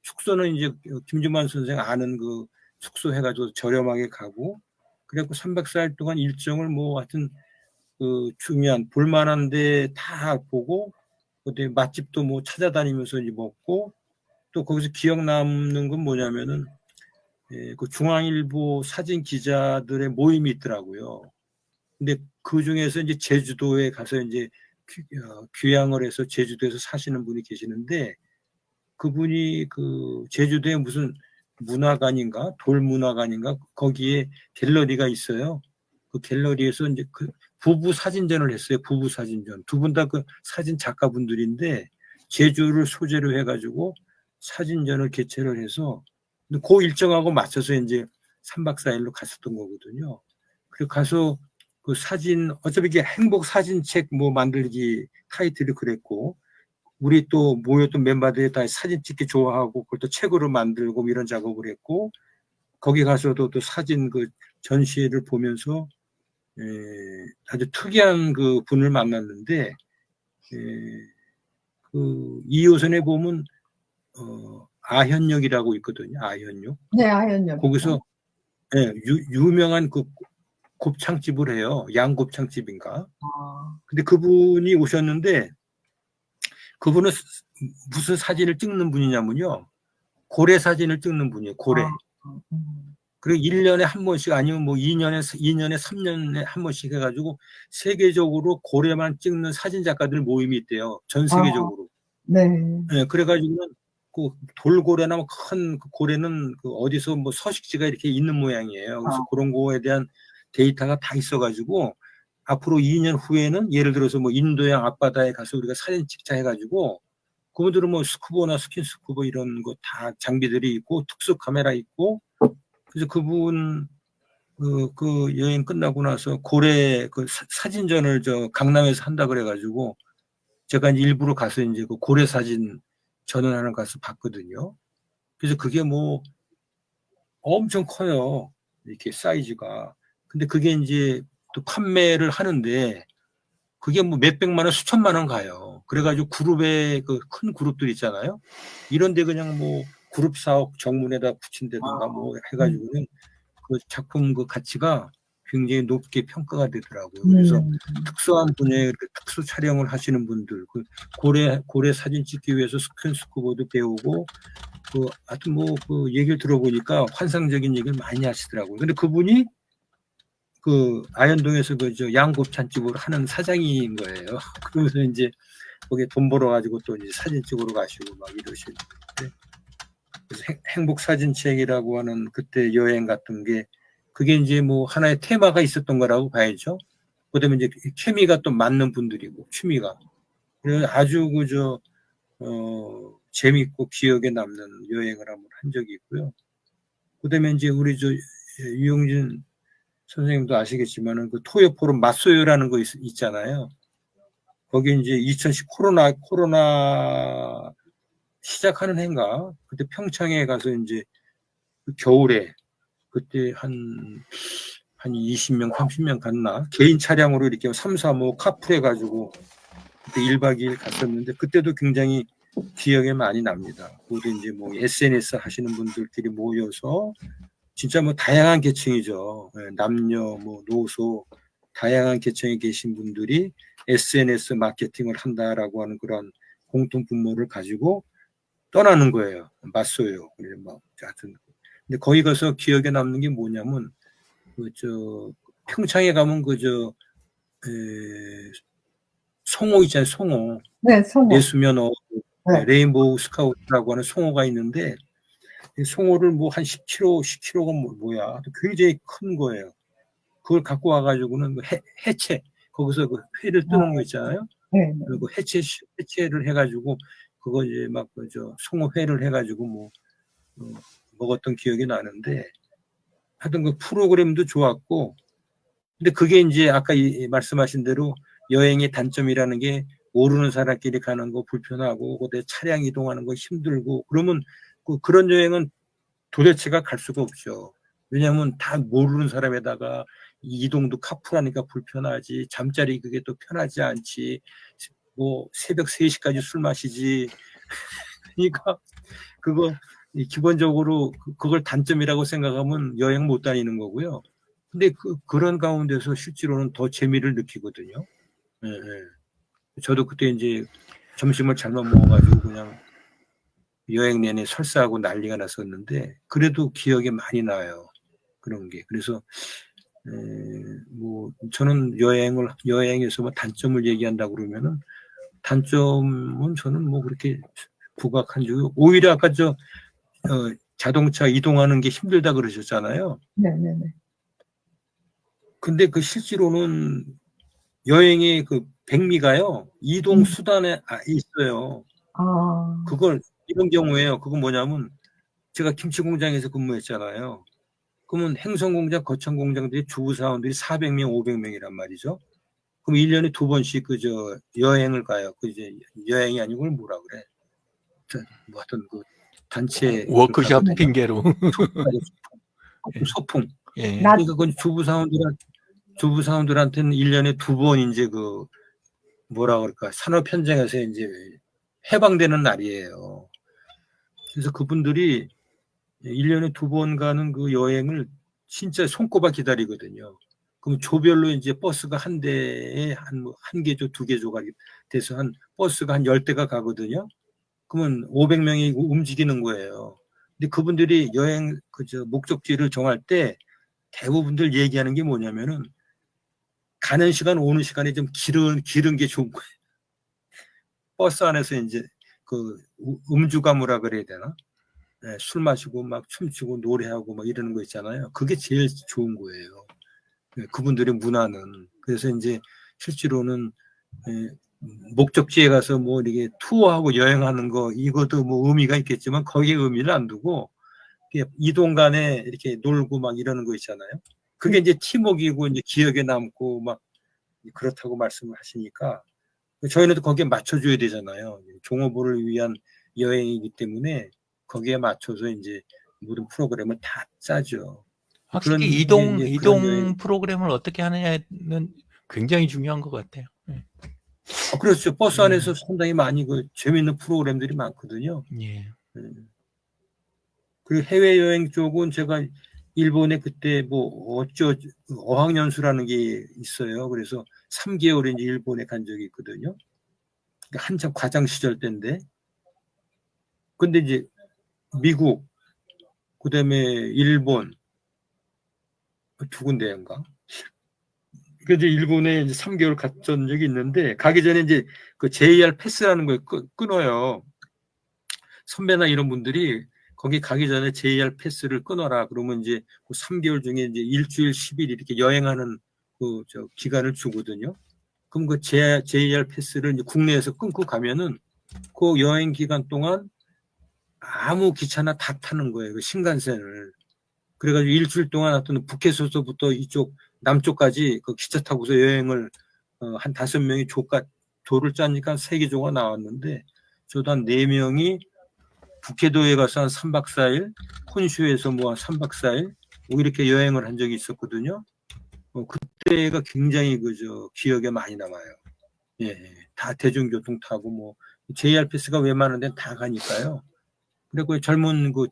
숙소는 이제 김주만 선생 아는 그 숙소 해가지고 저렴하게 가고, 그래갖고 3박 4일 동안 일정을 하여튼 중요한 볼만한 데 다 보고, 그때 맛집도 찾아다니면서 이제 먹고, 또 거기서 기억 남는 건 뭐냐면은 그 중앙일보 사진 기자들의 모임이 있더라고요. 근데 그 중에서 이제 제주도에 가서 이제 귀향을 해서 제주도에서 사시는 분이 계시는데, 그분이 그 제주도에 무슨 문화관인가 돌문화관인가 거기에 갤러리가 있어요. 그 갤러리에서 이제 그 부부 사진전을 했어요. 부부 사진전. 두 분 다 그 사진 작가분들인데 제주를 소재로 해가지고 사진전을 개최를 해서 그 일정하고 맞춰서 이제 3박 4일로 갔었던 거거든요. 그래서 가서 그 사진, 어차피 이게 행복 사진책 만들기 타이틀이 그랬고, 우리 또 모였던 멤버들이 다 사진 찍기 좋아하고, 그걸 또 책으로 만들고 이런 작업을 했고, 거기 가서도 또 사진 그 전시회를 보면서 아주 특이한 그 분을 만났는데, 그 2호선에 보면 아현역이라고 있거든요. 아현역. 네, 아현역. 거기서 유명한 그 곱창집을 해요. 양곱창집인가. 근데 그분이 오셨는데, 그분은 무슨 사진을 찍는 분이냐면요, 고래 사진을 찍는 분이에요. 고래. 그리고 1년에 한 번씩 아니면 2년에 3년에 한 번씩 해가지고 세계적으로 고래만 찍는 사진 작가들 모임이 있대요. 전 세계적으로. 네. 그래가지고는 그 돌고래나 큰 고래는 그 어디서 서식지가 이렇게 있는 모양이에요. 그래서 그런 거에 대한 데이터가 다 있어가지고 앞으로 2년 후에는 예를 들어서 인도양 앞바다에 가서 우리가 사진 찍자 해가지고, 그분들은 스쿠버나 스킨스쿠버 이런 거 다 장비들이 있고 특수 카메라 있고, 그래서 그분 그 여행 끝나고 나서 고래 그 사진전을 강남에서 한다 그래가지고 제가 이제 일부러 가서 이제 그 고래 사진 전원하는 가서 봤거든요. 그래서 그게 엄청 커요. 이렇게 사이즈가. 근데 그게 이제 또 판매를 하는데 그게 몇백만 원, 수천만 원 가요. 그래가지고 그룹에 그 큰 그룹들 있잖아요. 이런데 그냥 그룹 사업 정문에다 붙인다든가 해가지고는 그 작품 그 가치가 굉장히 높게 평가가 되더라고요. 그래서 특수한 분야의 특수 촬영을 하시는 분들, 그 고래 사진 찍기 위해서 스킨스쿠버도 배우고, 하여튼 그 얘기를 들어보니까 환상적인 얘기를 많이 하시더라고요. 근데 그분이 그 아현동에서 그 저 양곱찬집으로 하는 사장인 거예요. 그러면서 이제 거기에 돈 벌어가지고 또 이제 사진 찍으러 가시고 막 이러시는데, 그래서 행복 사진책이라고 하는 그때 여행 같은 게 그게 이제 뭐 하나의 테마가 있었던 거라고 봐야죠. 그다음에 이제 케미가 또 맞는 분들이고 취미가 그래서 아주 그저 재밌고 기억에 남는 여행을 한번 한 적이 있고요. 그다음에 이제 우리 저 유영진 선생님도 아시겠지만은 그 토요 포럼 맞소요라는 거 있잖아요. 거기 이제 2010 코로나 시작하는 해인가 그때 평창에 가서 이제 그 겨울에 그때 한 20명, 30명 갔나? 개인 차량으로 이렇게 3, 4모 카풀해 가지고 그때 1박 2일 갔었는데 그때도 굉장히 기억에 많이 납니다. 모두 이제 뭐 SNS 하시는 분들끼리 모여서 진짜 뭐 다양한 계층이죠. 남녀, 뭐 노소, 다양한 계층에 계신 분들이 SNS 마케팅을 한다라고 하는 그런 공통 분모를 가지고 떠나는 거예요. 맞소요. 그래서 막 하여튼 근데 거기 가서 기억에 남는 게 뭐냐면 저 평창에 가면 송호 있잖아요. 송호. 네, 성우. 내수면허 네. 레인보우 스카우트라고 하는 송호가 있는데 송호를 뭐 한 10kg가 뭐야. 굉장히 큰 거예요. 그걸 갖고 와가지고는 해체 거기서 그 회를 뜨는 거 있잖아요. 네. 그리고 해체를 해가지고 그거 이제 막 저 송어회를 해가지고 뭐 먹었던 기억이 나는데 하여튼 그 프로그램도 좋았고 근데 그게 이제 아까 말씀하신 대로 여행의 단점이라는 게 모르는 사람끼리 가는 거 불편하고 그때 차량 이동하는 거 힘들고 그러면 그런 여행은 도대체가 갈 수가 없죠. 왜냐하면 다 모르는 사람에다가 이동도 카풀하니까 불편하지 잠자리 그게 또 편하지 않지 뭐 새벽 3시까지 술 마시지 그러니까 그거 기본적으로 그걸 단점이라고 생각하면 여행 못 다니는 거고요. 근데 그런 가운데서 실제로는 더 재미를 느끼거든요. 예, 예. 저도 그때 이제 점심을 잘못 먹어가지고 그냥 여행 내내 설사하고 난리가 났었는데 그래도 기억에 많이 나요. 그런 게. 그래서 뭐 저는 여행에서 뭐 단점을 얘기한다고 그러면은 단점은 저는 뭐 그렇게 부각한 적이 오히려 아까 자동차 이동하는 게 힘들다 그러셨잖아요. 네네네. 근데 그 실제로는 여행의 그 백미가요 이동 수단에 있어요. 아, 그걸 이런 경우에요. 그건 뭐냐면 제가 김치 공장에서 근무했잖아요. 그러면 행성공장, 거창공장들이 주부사원들이 400명, 500명이란 말이죠. 그럼 1년에 2번씩 여행을 가요. 이제 여행이 아니고 그걸 뭐라 그래? 뭐 하여튼 그 단체 워크숍 핑계로. 소풍. 예. 그러니까 그 주부사원들한테는 1년에 2번 이제 뭐라 그럴까 산업 현장에서 이제 해방되는 날이에요. 그래서 그분들이 1년에 2번 가는 그 여행을 진짜 손꼽아 기다리거든요. 그럼 조별로 이제 버스가 한 대에 한 개조, 2개조가 돼서 한 버스가 한 10대가 가거든요. 그러면 500명이 움직이는 거예요. 근데 그분들이 여행 목적지를 정할 때 대부분들 얘기하는 게 뭐냐면은 가는 시간, 오는 시간이 좀 길은 게 좋은 거예요. 버스 안에서 이제 음주가무라 그래야 되나? 네, 술 마시고 막 춤추고 노래하고 막 이러는 거 있잖아요. 그게 제일 좋은 거예요. 네, 그분들의 문화는. 그래서 이제 실제로는 목적지에 가서 뭐 이렇게 투어하고 여행하는 거 이것도 뭐 의미가 있겠지만 거기에 의미를 안 두고 이동 간에 이렇게 놀고 막 이러는 거 있잖아요. 그게 이제 팀워크이고 이제 기억에 남고 막 그렇다고 말씀을 하시니까 저희는 또 거기에 맞춰줘야 되잖아요. 종업원을 위한 여행이기 때문에 거기에 맞춰서 이제 모든 프로그램을 다 짜죠. 확실히 이동 프로그램을 어떻게 하느냐는 굉장히 중요한 것 같아요. 그렇죠. 버스 안에서 상당히 많이 재미있는 프로그램들이 많거든요. 예. 그리고 해외여행 쪽은 제가 일본에 그때 어학연수라는 게 있어요. 그래서 3개월 이제 일본에 간 적이 있거든요. 한참 과장 시절 때인데. 근데 이제 미국, 그 다음에 일본, 2군데인가? 그 이제 일본에 이제 3개월 갔던 적이 있는데 가기 전에 이제 그 JR 패스라는 걸 끊어요. 선배나 이런 분들이 거기 가기 전에 JR 패스를 끊어라. 그러면 이제 그 3개월 중에 이제 일주일 10일 이렇게 여행하는 그 저 기간을 주거든요. 그럼 그 JR 패스를 이제 국내에서 끊고 가면은 그 여행 기간 동안 아무 기차나 다 타는 거예요. 그 신간센을. 그래가지고 일주일 동안 하여튼 북해소서부터 이쪽 남쪽까지 그 기차 타고서 여행을 한 5명이 조를 짜니까 3개 조가 나왔는데 저도 한 4명이 북해도에 가서 한 3박 4일, 콘슈에서 뭐 한 3박 4일 뭐 이렇게 여행을 한 적이 있었거든요. 그때가 굉장히 기억에 많이 남아요. 예, 다 대중교통 타고 뭐 JR 패스가 웬만한 데는 다 가니까요. 그리고 젊은 그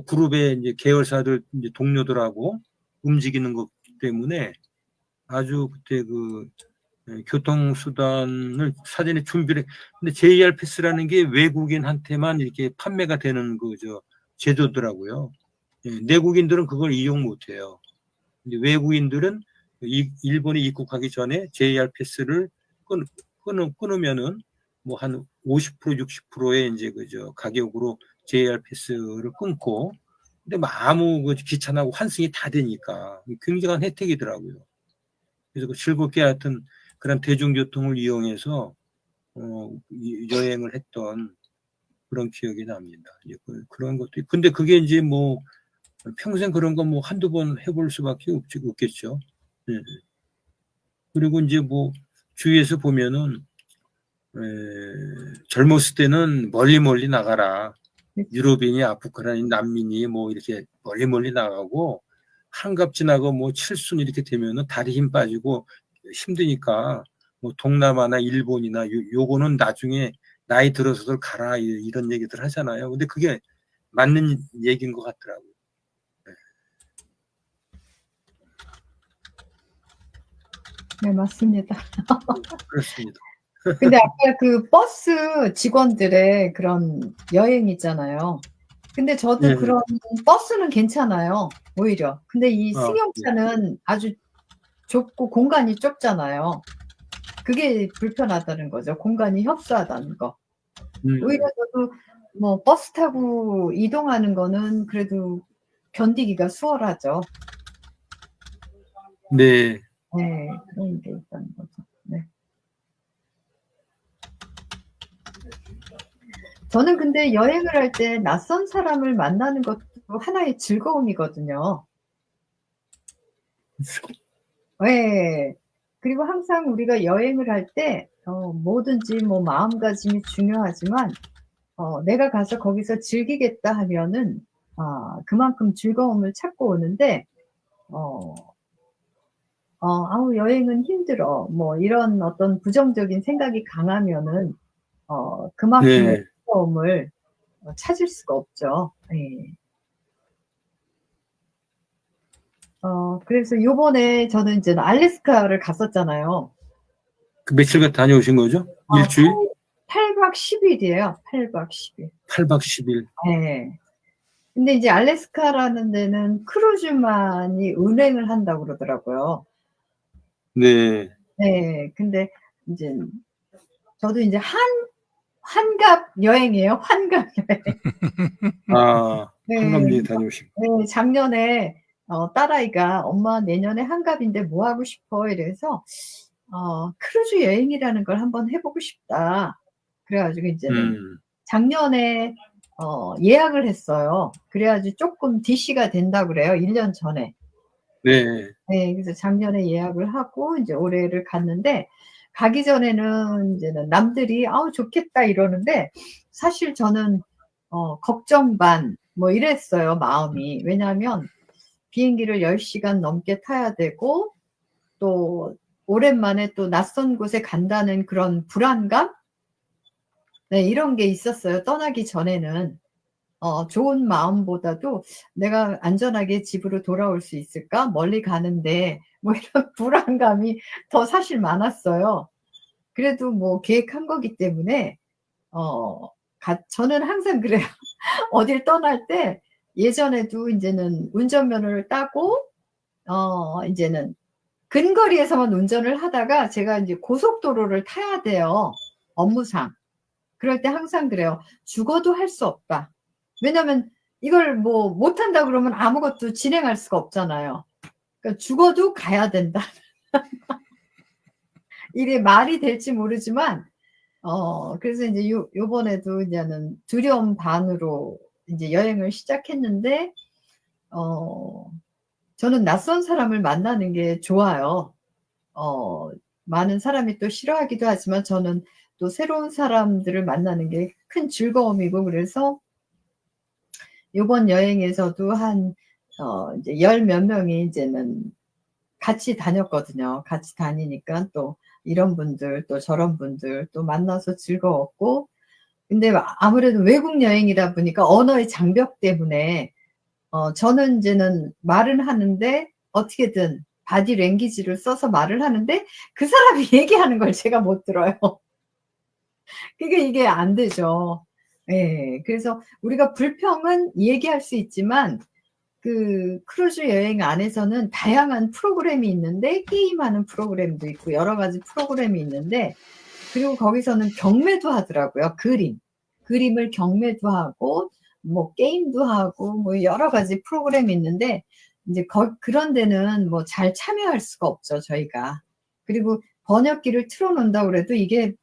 그룹의 이제 계열사들 이제 동료들하고 움직이는 것 때문에 아주 그때 그 교통수단을 사전에 준비를. 근데 JR 패스라는 게 외국인한테만 이렇게 판매가 되는 제도더라고요. 예, 내국인들은 그걸 이용 못해요. 근데 외국인들은 일본에 입국하기 전에 JR 패스를 끊으면은 뭐 한 50% 60%의 이제 가격으로 JR 패스를 끊고, 근데 뭐 아무 기차나고 환승이 다 되니까 굉장한 혜택이더라고요. 그래서 즐겁게 하여튼 그런 대중교통을 이용해서 여행을 했던 그런 기억이 납니다. 그런 것도. 근데 그게 이제 뭐 평생 그런 거 뭐 한두 번 해볼 수밖에 없겠죠. 네. 그리고 이제 뭐 주위에서 보면은 젊었을 때는 멀리 나가라. 유럽인이 아프리카니 난민이 뭐 이렇게 멀리 나가고 한갑 지나고 뭐 칠순 이렇게 되면은 다리 힘 빠지고 힘드니까 뭐 동남아나 일본이나 요거는 나중에 나이 들어서들 가라 이런 얘기들 하잖아요. 근데 그게 맞는 얘기인 것 같더라고요. 네, 맞습니다. 그렇습니다. 근데 아까 그 버스 직원들의 그런 여행 있잖아요. 근데 저도 네. 그런 버스는 괜찮아요, 오히려. 근데 이 승용차는 아주 좁고 공간이 좁잖아요. 그게 불편하다는 거죠. 공간이 협소하다는 거. 오히려 저도 뭐 버스 타고 이동하는 거는 그래도 견디기가 수월하죠. 네. 네, 그런 게 있다는 거죠. 네. 저는 근데 여행을 할 때 낯선 사람을 만나는 것도 하나의 즐거움이거든요. 네. 그리고 항상 우리가 여행을 할 때 뭐든지 뭐 마음가짐이 중요하지만 내가 가서 거기서 즐기겠다 하면은 그만큼 즐거움을 찾고 오는데 아우 여행은 힘들어 뭐 이런 어떤 부정적인 생각이 강하면은 그만큼의 네. 즐거움을 찾을 수가 없죠. 예. 그래서 요번에 저는 이제 알래스카를 갔었잖아요. 그 며칠 다녀오신 거죠? 일주일? 8박 10일이에요. 8박 10일. 8박 10일. 네. 근데 이제 알래스카라는 데는 크루즈만이 운행을 한다고 그러더라고요. 네. 네. 근데 이제 저도 이제 환갑 여행이에요. 환갑 여행. 네. 한갑리에 다녀오신. 네. 작년에 딸아이가 엄마 내년에 환갑인데 뭐 하고 싶어? 이래서 크루즈 여행이라는 걸 한번 해보고 싶다. 그래가지고 이제는 작년에 예약을 했어요. 그래가지고 조금 DC가 된다고 그래요. 1년 전에. 네. 네, 그래서 작년에 예약을 하고 이제 올해를 갔는데 가기 전에는 이제는 남들이 아우 좋겠다 이러는데 사실 저는 걱정 반 뭐 이랬어요 마음이. 왜냐하면 비행기를 10시간 넘게 타야 되고 또 오랜만에 또 낯선 곳에 간다는 그런 불안감? 네, 이런 게 있었어요. 떠나기 전에는. 좋은 마음보다도 '내가 안전하게 집으로 돌아올 수 있을까? 멀리 가는데.' 뭐 이런 불안감이 더 사실 많았어요. 그래도 뭐 계획한 거기 때문에 저는 항상 그래요. 어딜 떠날 때 예전에도 인제는 운전면허를 따고 인제는 근거리에서만 운전을 하다가 제가 이제 고속도로를 타야 돼요. 업무상. 그럴 때 항상 그래요. 죽어도 할 수 없다. 왜냐면 이걸 뭐 못한다 그러면 아무것도 진행할 수가 없잖아요. 그러니까 죽어도 가야 된다. 이게 말이 될지 모르지만, 그래서 이제 요번에도 이제는 두려움 반으로 이제 여행을 시작했는데, 저는 낯선 사람을 만나는 게 좋아요. 많은 사람이 또 싫어하기도 하지만 저는 또 새로운 사람들을 만나는 게 큰 즐거움이고, 그래서 요번 여행에서도 이제 열 몇 명이 이제는 같이 다녔거든요. 같이 다니니까 또 이런 분들, 또 저런 분들 또 만나서 즐거웠고, 근데 아무래도 외국 여행이다 보니까 언어의 장벽 때문에, 저는 이제는 말은 하는데 어떻게든 바디 랭귀지를 써서 말을 하는데 그 사람이 얘기하는 걸 제가 못 들어요. 그러니까 이게 안 되죠. 예. 그래서 우리가 불평은 얘기할 수 있지만 그 크루즈 여행 안에서는 다양한 프로그램이 있는데 게임하는 프로그램도 있고 여러 가지 프로그램이 있는데, 그리고 거기서는 경매도 하더라고요. 그림을 경매도 하고 뭐 게임도 하고 뭐 여러 가지 프로그램이 있는데 이제 그런 데는 뭐 잘 참여할 수가 없죠, 저희가. 그리고 번역기를 틀어 놓는다고 그래도 이게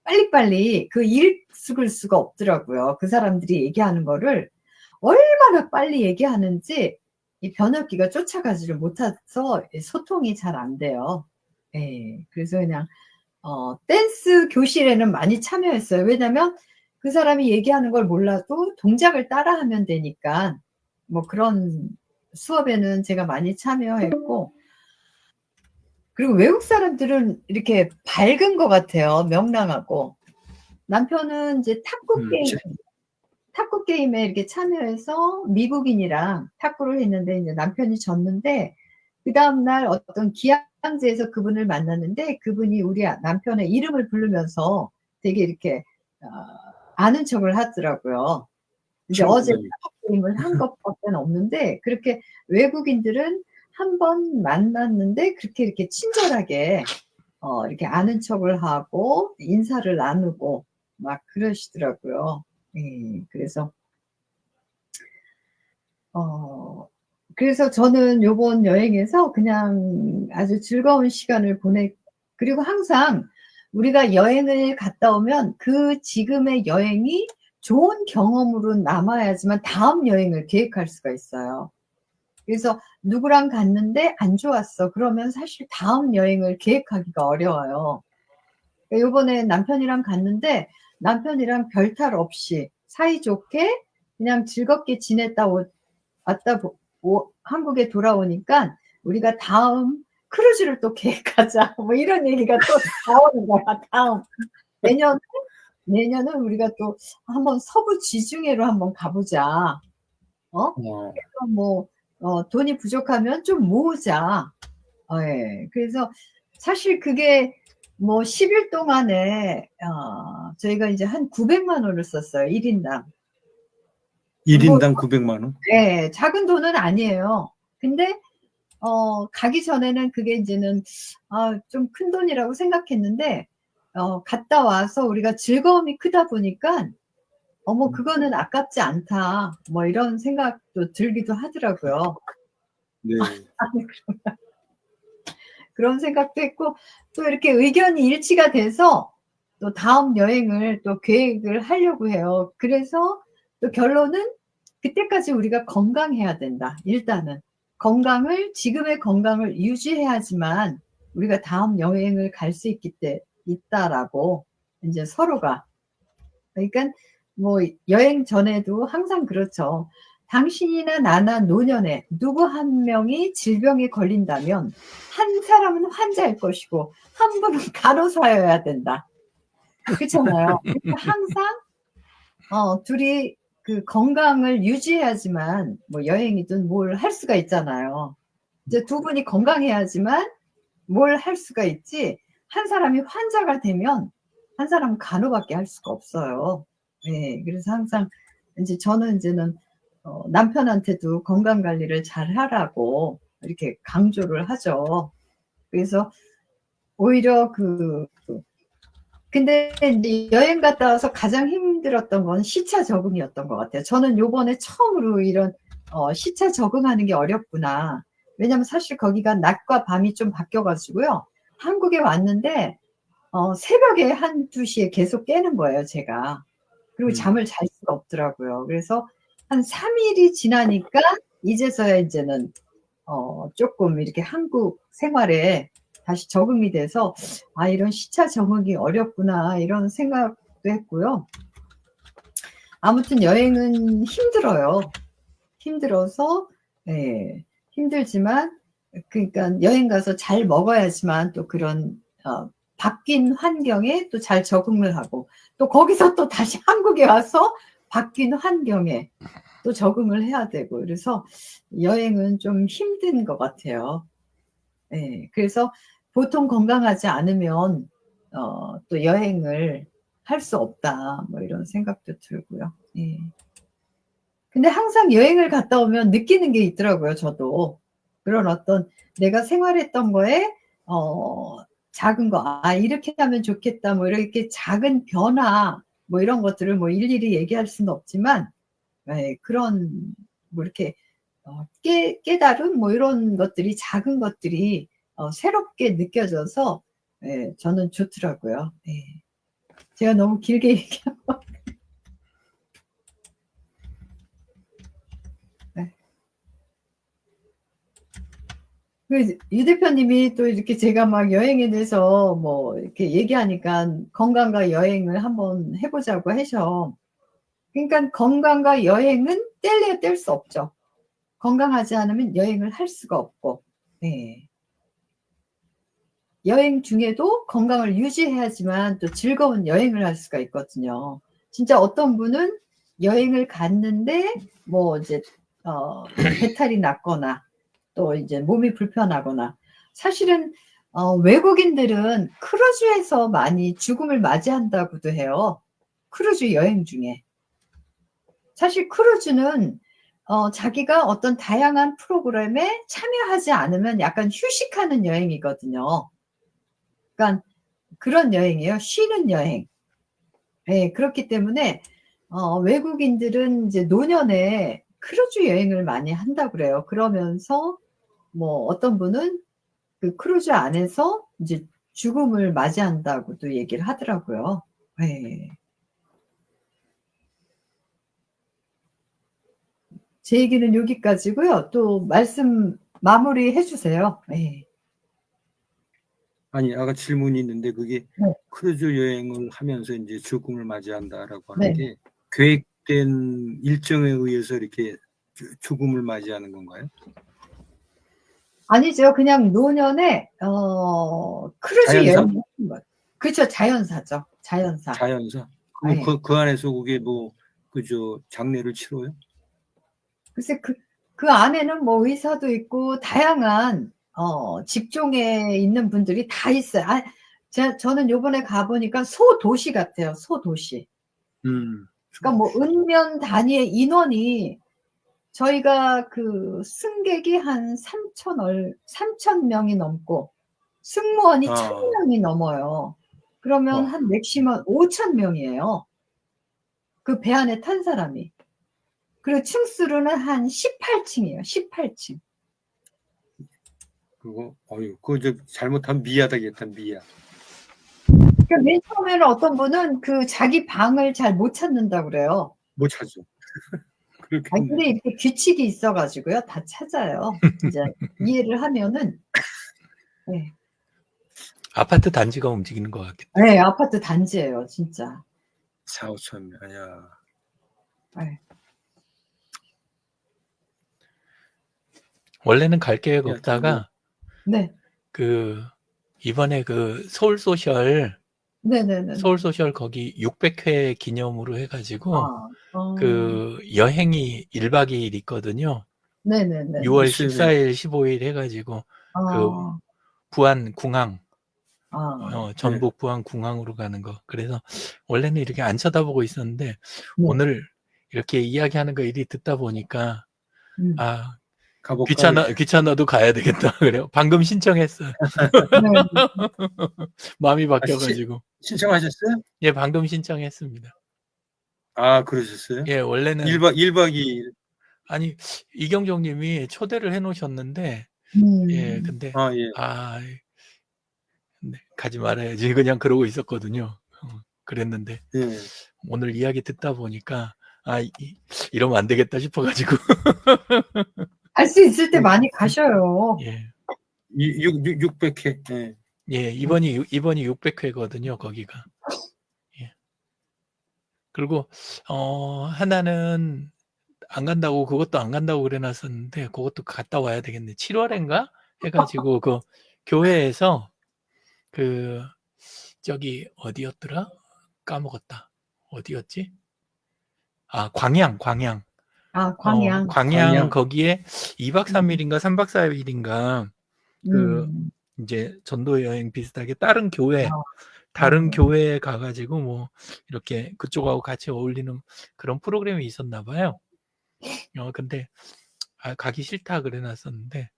빨리빨리 그 읽을 수가 없더라고요. 그 사람들이 얘기하는 거를 얼마나 빨리 얘기하는지 이 번역기가 쫓아가지를 못해서 소통이 잘 안 돼요. 예. 그래서 그냥 댄스 교실에는 많이 참여했어요. 왜냐면 그 사람이 얘기하는 걸 몰라도 동작을 따라하면 되니까 뭐 그런 수업에는 제가 많이 참여했고, 그리고 외국 사람들은 이렇게 밝은 것 같아요. 명랑하고. 남편은 이제 탁구 게임에 이렇게 참여해서 미국인이랑 탁구를 했는데 이제 남편이 졌는데, 그 다음날 어떤 기항제에서 그분을 만났는데 그분이 우리 남편의 이름을 부르면서 되게 이렇게 아는 척을 하더라고요. 이제 어제 탁구 게임을 한 것밖에 없는데, 그렇게 외국인들은 한 번 만났는데 그렇게 이렇게 친절하게 이렇게 아는 척을 하고 인사를 나누고 막 그러시더라고요. 예. 그래서 저는 요번 여행에서 그냥 아주 즐거운 시간을 그리고 항상 우리가 여행을 갔다 오면 그 지금의 여행이 좋은 경험으로 남아야지만 다음 여행을 계획할 수가 있어요. 그래서 누구랑 갔는데 안 좋았어. 그러면 사실 다음 여행을 계획하기가 어려워요. 요번에 남편이랑 갔는데 남편이랑 별탈 없이 사이좋게 그냥 즐겁게 지냈다 한국에 돌아오니까 우리가 다음 크루즈를 또 계획하자. 뭐 이런 얘기가 또 나오는 거야. 내년은 우리가 또 한번 서부 지중해로 한번 가보자. 그래서 뭐, 돈이 부족하면 좀 모으자. 예. 그래서 사실 그게 뭐 10일 동안에, 저희가 이제 한 900만 원을 썼어요. 1인당. 1인당 900만 원? 네, 작은 돈은 아니에요. 근데, 가기 전에는 그게 이제는, 좀 큰 돈이라고 생각했는데, 갔다 와서 우리가 즐거움이 크다 보니까, 그거는 아깝지 않다. 뭐 이런 생각도 들기도 하더라고요. 네. 그런 생각도 했고, 또 이렇게 의견이 일치가 돼서 또 다음 여행을 또 계획을 하려고 해요. 그래서 또 결론은 그때까지 우리가 건강해야 된다. 일단은 지금의 건강을 유지해야지만 우리가 다음 여행을 갈 수 있다라고 이제 서로가. 그러니까 뭐 여행 전에도 항상 그렇죠. 당신이나 나나 노년에 누구 한 명이 질병에 걸린다면 한 사람은 환자일 것이고 한 분은 간호사여야 된다. 그렇잖아요. 그러니까 항상 둘이 그 건강을 유지해야지만 뭐 여행이든 뭘 할 수가 있잖아요. 이제 두 분이 건강해야지만 뭘 할 수가 있지, 한 사람이 환자가 되면 한 사람은 간호밖에 할 수가 없어요. 네, 그래서 항상 저는 이제는 남편한테도 건강 관리를 잘 하라고 이렇게 강조를 하죠. 그래서 오히려 근데 이제 여행 갔다 와서 가장 힘들었던 건 시차 적응이었던 것 같아요. 저는 요번에 처음으로 이런 시차 적응하는 게 어렵구나. 왜냐면 사실 거기가 낮과 밤이 좀 바뀌어가지고요. 한국에 왔는데 새벽에 1-2시에 계속 깨는 거예요, 제가. 그리고 잠을 잘 수가 없더라고요. 그래서 한 3일이 지나니까 이제서야 이제는 조금 이렇게 한국 생활에 다시 적응이 돼서 이런 시차 적응이 어렵구나 이런 생각도 했고요. 아무튼 여행은 힘들어요. 힘들어서 힘들지만 그러니까 여행 가서 잘 먹어야지만 또 그런 바뀐 환경에 또 잘 적응을 하고 또 거기서 또 다시 한국에 와서 바뀐 환경에 또 적응을 해야 되고 그래서 여행은 좀 힘든 것 같아요. 그래서 보통 건강하지 않으면 또 여행을 할 수 없다 뭐 이런 생각도 들고요. 근데 항상 여행을 갔다 오면 느끼는 게 있더라고요, 저도. 그런 어떤 내가 생활했던 거에 작은 거 이렇게 하면 좋겠다 뭐 이렇게 작은 변화 뭐 이런 것들을 뭐 일일이 얘기할 수는 없지만 그런 뭐 이렇게 깨달음 뭐 이런 것들이 작은 것들이 새롭게 느껴져서 저는 좋더라고요. 제가 너무 길게 얘기한 것 같아요. 유 대표님이 또 이렇게 제가 막 여행에 대해서 뭐 이렇게 얘기하니까 건강과 여행을 한번 해보자고 하셔. 그러니까 건강과 여행은 뗄래야 뗄 수 없죠. 건강하지 않으면 여행을 할 수가 없고, 여행 중에도 건강을 유지해야지만 또 즐거운 여행을 할 수가 있거든요. 진짜 어떤 분은 여행을 갔는데 뭐 이제 배탈이 났거나 또 이제 몸이 불편하거나 사실은 외국인들은 크루즈에서 많이 죽음을 맞이한다고도 해요. 크루즈 여행 중에. 사실 크루즈는 자기가 어떤 다양한 프로그램에 참여하지 않으면 약간 휴식하는 여행이거든요. 그러니까 그런 여행이에요. 쉬는 여행. 그렇기 때문에 외국인들은 이제 노년에 크루즈 여행을 많이 한다고 그래요. 그러면서 뭐 어떤 분은 그 크루즈 안에서 이제 죽음을 맞이한다고도 얘기를 하더라고요. 제 얘기는 여기까지고요. 또 말씀 마무리해 주세요. 아니, 아까 질문이 있는데 그게 네. 크루즈 여행을 하면서 이제 죽음을 맞이한다라고 하는 네. 게 계획된 일정에 의해서 이렇게 죽음을 맞이하는 건가요? 아니죠. 그냥 노년에 크루즈 자연사? 여행을 하는 거예요. 그렇죠. 자연사죠. 자연사. 자연사? 그럼 그 안에서 그게 뭐 장례를 치러요? 글쎄 그 안에는 뭐 의사도 있고 다양한 직종에 있는 분들이 다 있어요. 저는 요번에 가보니까 소도시 같아요. 소도시. 그러니까 뭐 읍면 단위의 인원이 저희가 그 승객이 한 3,000명이 넘고 승무원이 1,000명이 넘어요. 그러면 한 맥시멈 5,000명이에요. 그 배 안에 탄 사람이. 그리고 층수로는 한 18층이에요. 18층. 그거 잘못하면 미아다겠다, 미아. 그러니까 맨 처음에는 어떤 분은 그 자기 방을 잘 못 찾는다고 그래요. 못 찾죠. 근데 이렇게 규칙이 있어가지고요. 다 찾아요. 이제 이해를 하면은. 아파트 단지가 움직이는 것 같겠다. 네, 아파트 단지예요, 진짜. 4,000-5,000명, 아니야. 원래는 갈 계획 없다가 네. 이번에 서울 소셜 네네네. 서울 소셜 거기 600회 기념으로 해가지고 여행이 1박 2일 있거든요. 네네네. 6월 14일, 15일 해가지고 부안 궁항, 전북 부안 궁항으로 가는 거. 그래서 원래는 이렇게 안 쳐다보고 있었는데 오늘 이렇게 이야기하는 거 일이 듣다 보니까 가볼까? 귀찮아도 가야 되겠다. 그래요. 방금 신청했어요. 네. 마음이 아, 바뀌어가지고. 신청하셨어요? 예, 방금 신청했습니다. 아, 그러셨어요? 예, 원래는 1박 2일. 아니 이경종님이 초대를 해놓으셨는데 예, 근데 아, 예. 네, 가지 말아야지 그냥 그러고 있었거든요. 그랬는데 예. 오늘 이야기 듣다 보니까 이러면 안 되겠다 싶어가지고 갈 수 있을 때 많이 가셔요. 예, 600회. 예. 예, 이번이 600회거든요. 거기가. 예. 그리고 하나는 안 간다고 그것도 안 간다고 그래놨었는데 그것도 갔다 와야 되겠네. 7월인가 해가지고 그 교회에서 그 저기 어디였더라? 까먹었다. 어디였지? 아, 광양. 아, 광양. 광양. 거기에 2박 3일인가 3박 4일인가 그 음. 이제 전도 여행 비슷하게 다른 교회, 아, 다른 교회에 가가지고 뭐 이렇게 그쪽하고 같이 어울리는 그런 프로그램이 있었나 봐요. 근데 가기 싫다 그래놨었는데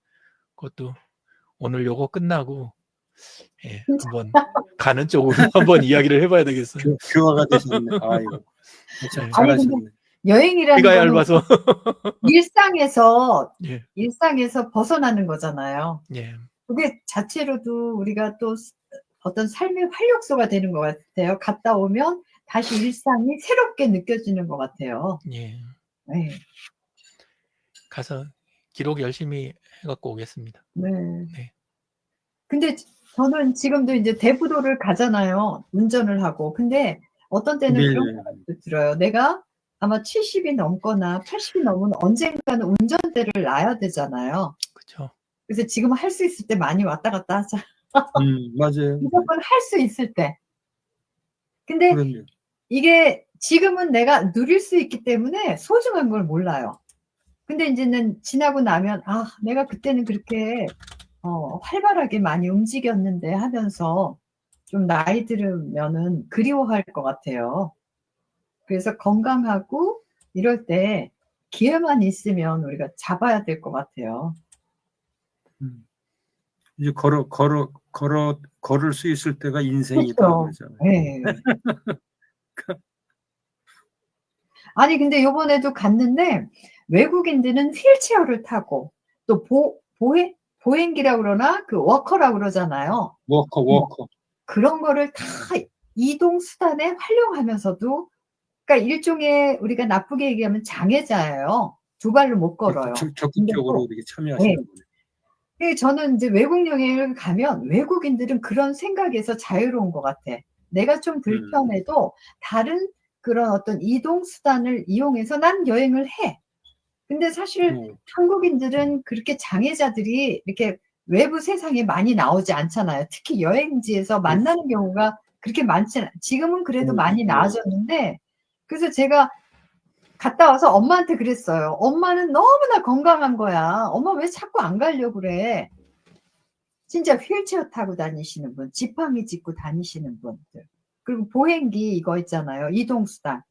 그것도 오늘 요거 끝나고 예, 한번 가는 쪽으로 한번 이야기를 해봐야 되겠어요. 교화가 되셨네. 아이고. 참 네. 잘하셨네. 여행이라는 귀가 거는 얇아서 예, 일상에서 벗어나는 거잖아요. 예, 그게 자체로도 우리가 또 어떤 삶의 활력소가 되는 것 같아요. 갔다 오면 다시 일상이 새롭게 느껴지는 것 같아요. 예. 네. 가서 기록 열심히 해갖고 오겠습니다. 네. 네. 근데 저는 지금도 이제 대부도를 가잖아요. 운전을 하고. 근데 어떤 때는 네. 그런 생각도 들어요. 내가 아마 70이 넘거나 80이 넘으면 언젠가는 운전대를 놔야 되잖아요. 그렇죠. 그래서 지금 할 수 있을 때 많이 왔다 갔다 하자. 맞아요. 무조건 할 수 있을 때. 근데 그럼요. 이게 지금은 내가 누릴 수 있기 때문에 소중한 걸 몰라요. 근데 이제는 지나고 나면 내가 그때는 그렇게 활발하게 많이 움직였는데 하면서 좀 나이 들으면은 그리워할 것 같아요. 그래서 건강하고 이럴 때 기회만 있으면 우리가 잡아야 될 것 같아요. 이제 걸을 수 있을 때가 인생이다. 그렇죠. 네. 아니 근데 요번에도 갔는데 외국인들은 휠체어를 타고 또 보행기라고 그러나 그 워커라고 그러잖아요. 워커. 그런 거를 다 이동 수단에 활용하면서도 그러니까 일종의 우리가 나쁘게 얘기하면 장애자예요. 두 발로 못 걸어요. 적극적으로 이렇게 참여하시는 분이. 저는 이제 외국 여행을 가면 외국인들은 그런 생각에서 자유로운 것 같아. 내가 좀 불편해도 다른 그런 어떤 이동 수단을 이용해서 난 여행을 해. 근데 사실 한국인들은 그렇게 장애자들이 이렇게 외부 세상에 많이 나오지 않잖아요. 특히 여행지에서 만나는 경우가 그렇게 많지는 지금은 그래도 많이 나아졌는데 그래서 제가 갔다 와서 엄마한테 그랬어요. 엄마는 너무나 건강한 거야. 엄마 왜 자꾸 안 가려고 그래. 진짜 휠체어 타고 다니시는 분, 지팡이 짚고 다니시는 분들. 그리고 보행기 이거 있잖아요. 이동수단.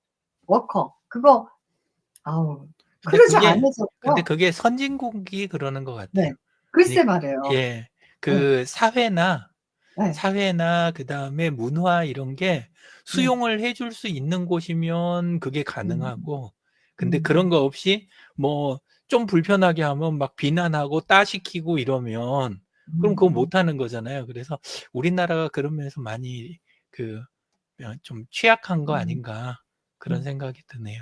워커. 그거 그러지 않으셨죠? 근데 그게 선진국이 그러는 것 같아요. 네. 글쎄 말이에요. 예. 사회나 그 다음에 문화 이런 게 수용을 해줄 수 있는 곳이면 그게 가능하고, 근데 그런 거 없이 뭐 좀 불편하게 하면 막 비난하고 따시키고 이러면 그럼 그거 못 하는 거잖아요. 그래서 우리나라가 그런 면에서 많이 좀 취약한 거 아닌가 그런 생각이 드네요.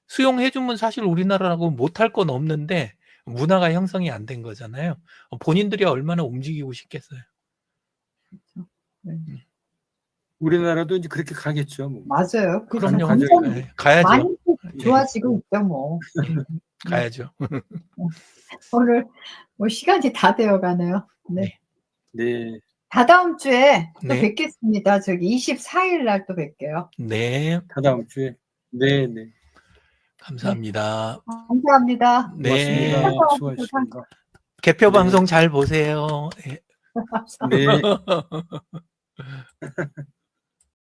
수용해주면 사실 우리나라라고 못할 건 없는데 문화가 형성이 안 된 거잖아요. 본인들이 얼마나 움직이고 싶겠어요. 우리나라도 이제 그렇게 가겠죠. 뭐. 맞아요. 그럼요. 가야죠. 많이 예. 좋아지고 있죠, 뭐. 가야죠. 오늘 뭐 시간이 다 되어 가네요. 네. 네. 다다음 주에 또 네. 뵙겠습니다. 저기 24일 날 또 뵐게요. 네. 다다음 주에. 네. 감사합니다. 감사합니다. 네. 고맙습니다. 수고하셨습니다. 개표 방송 잘 보세요. 네.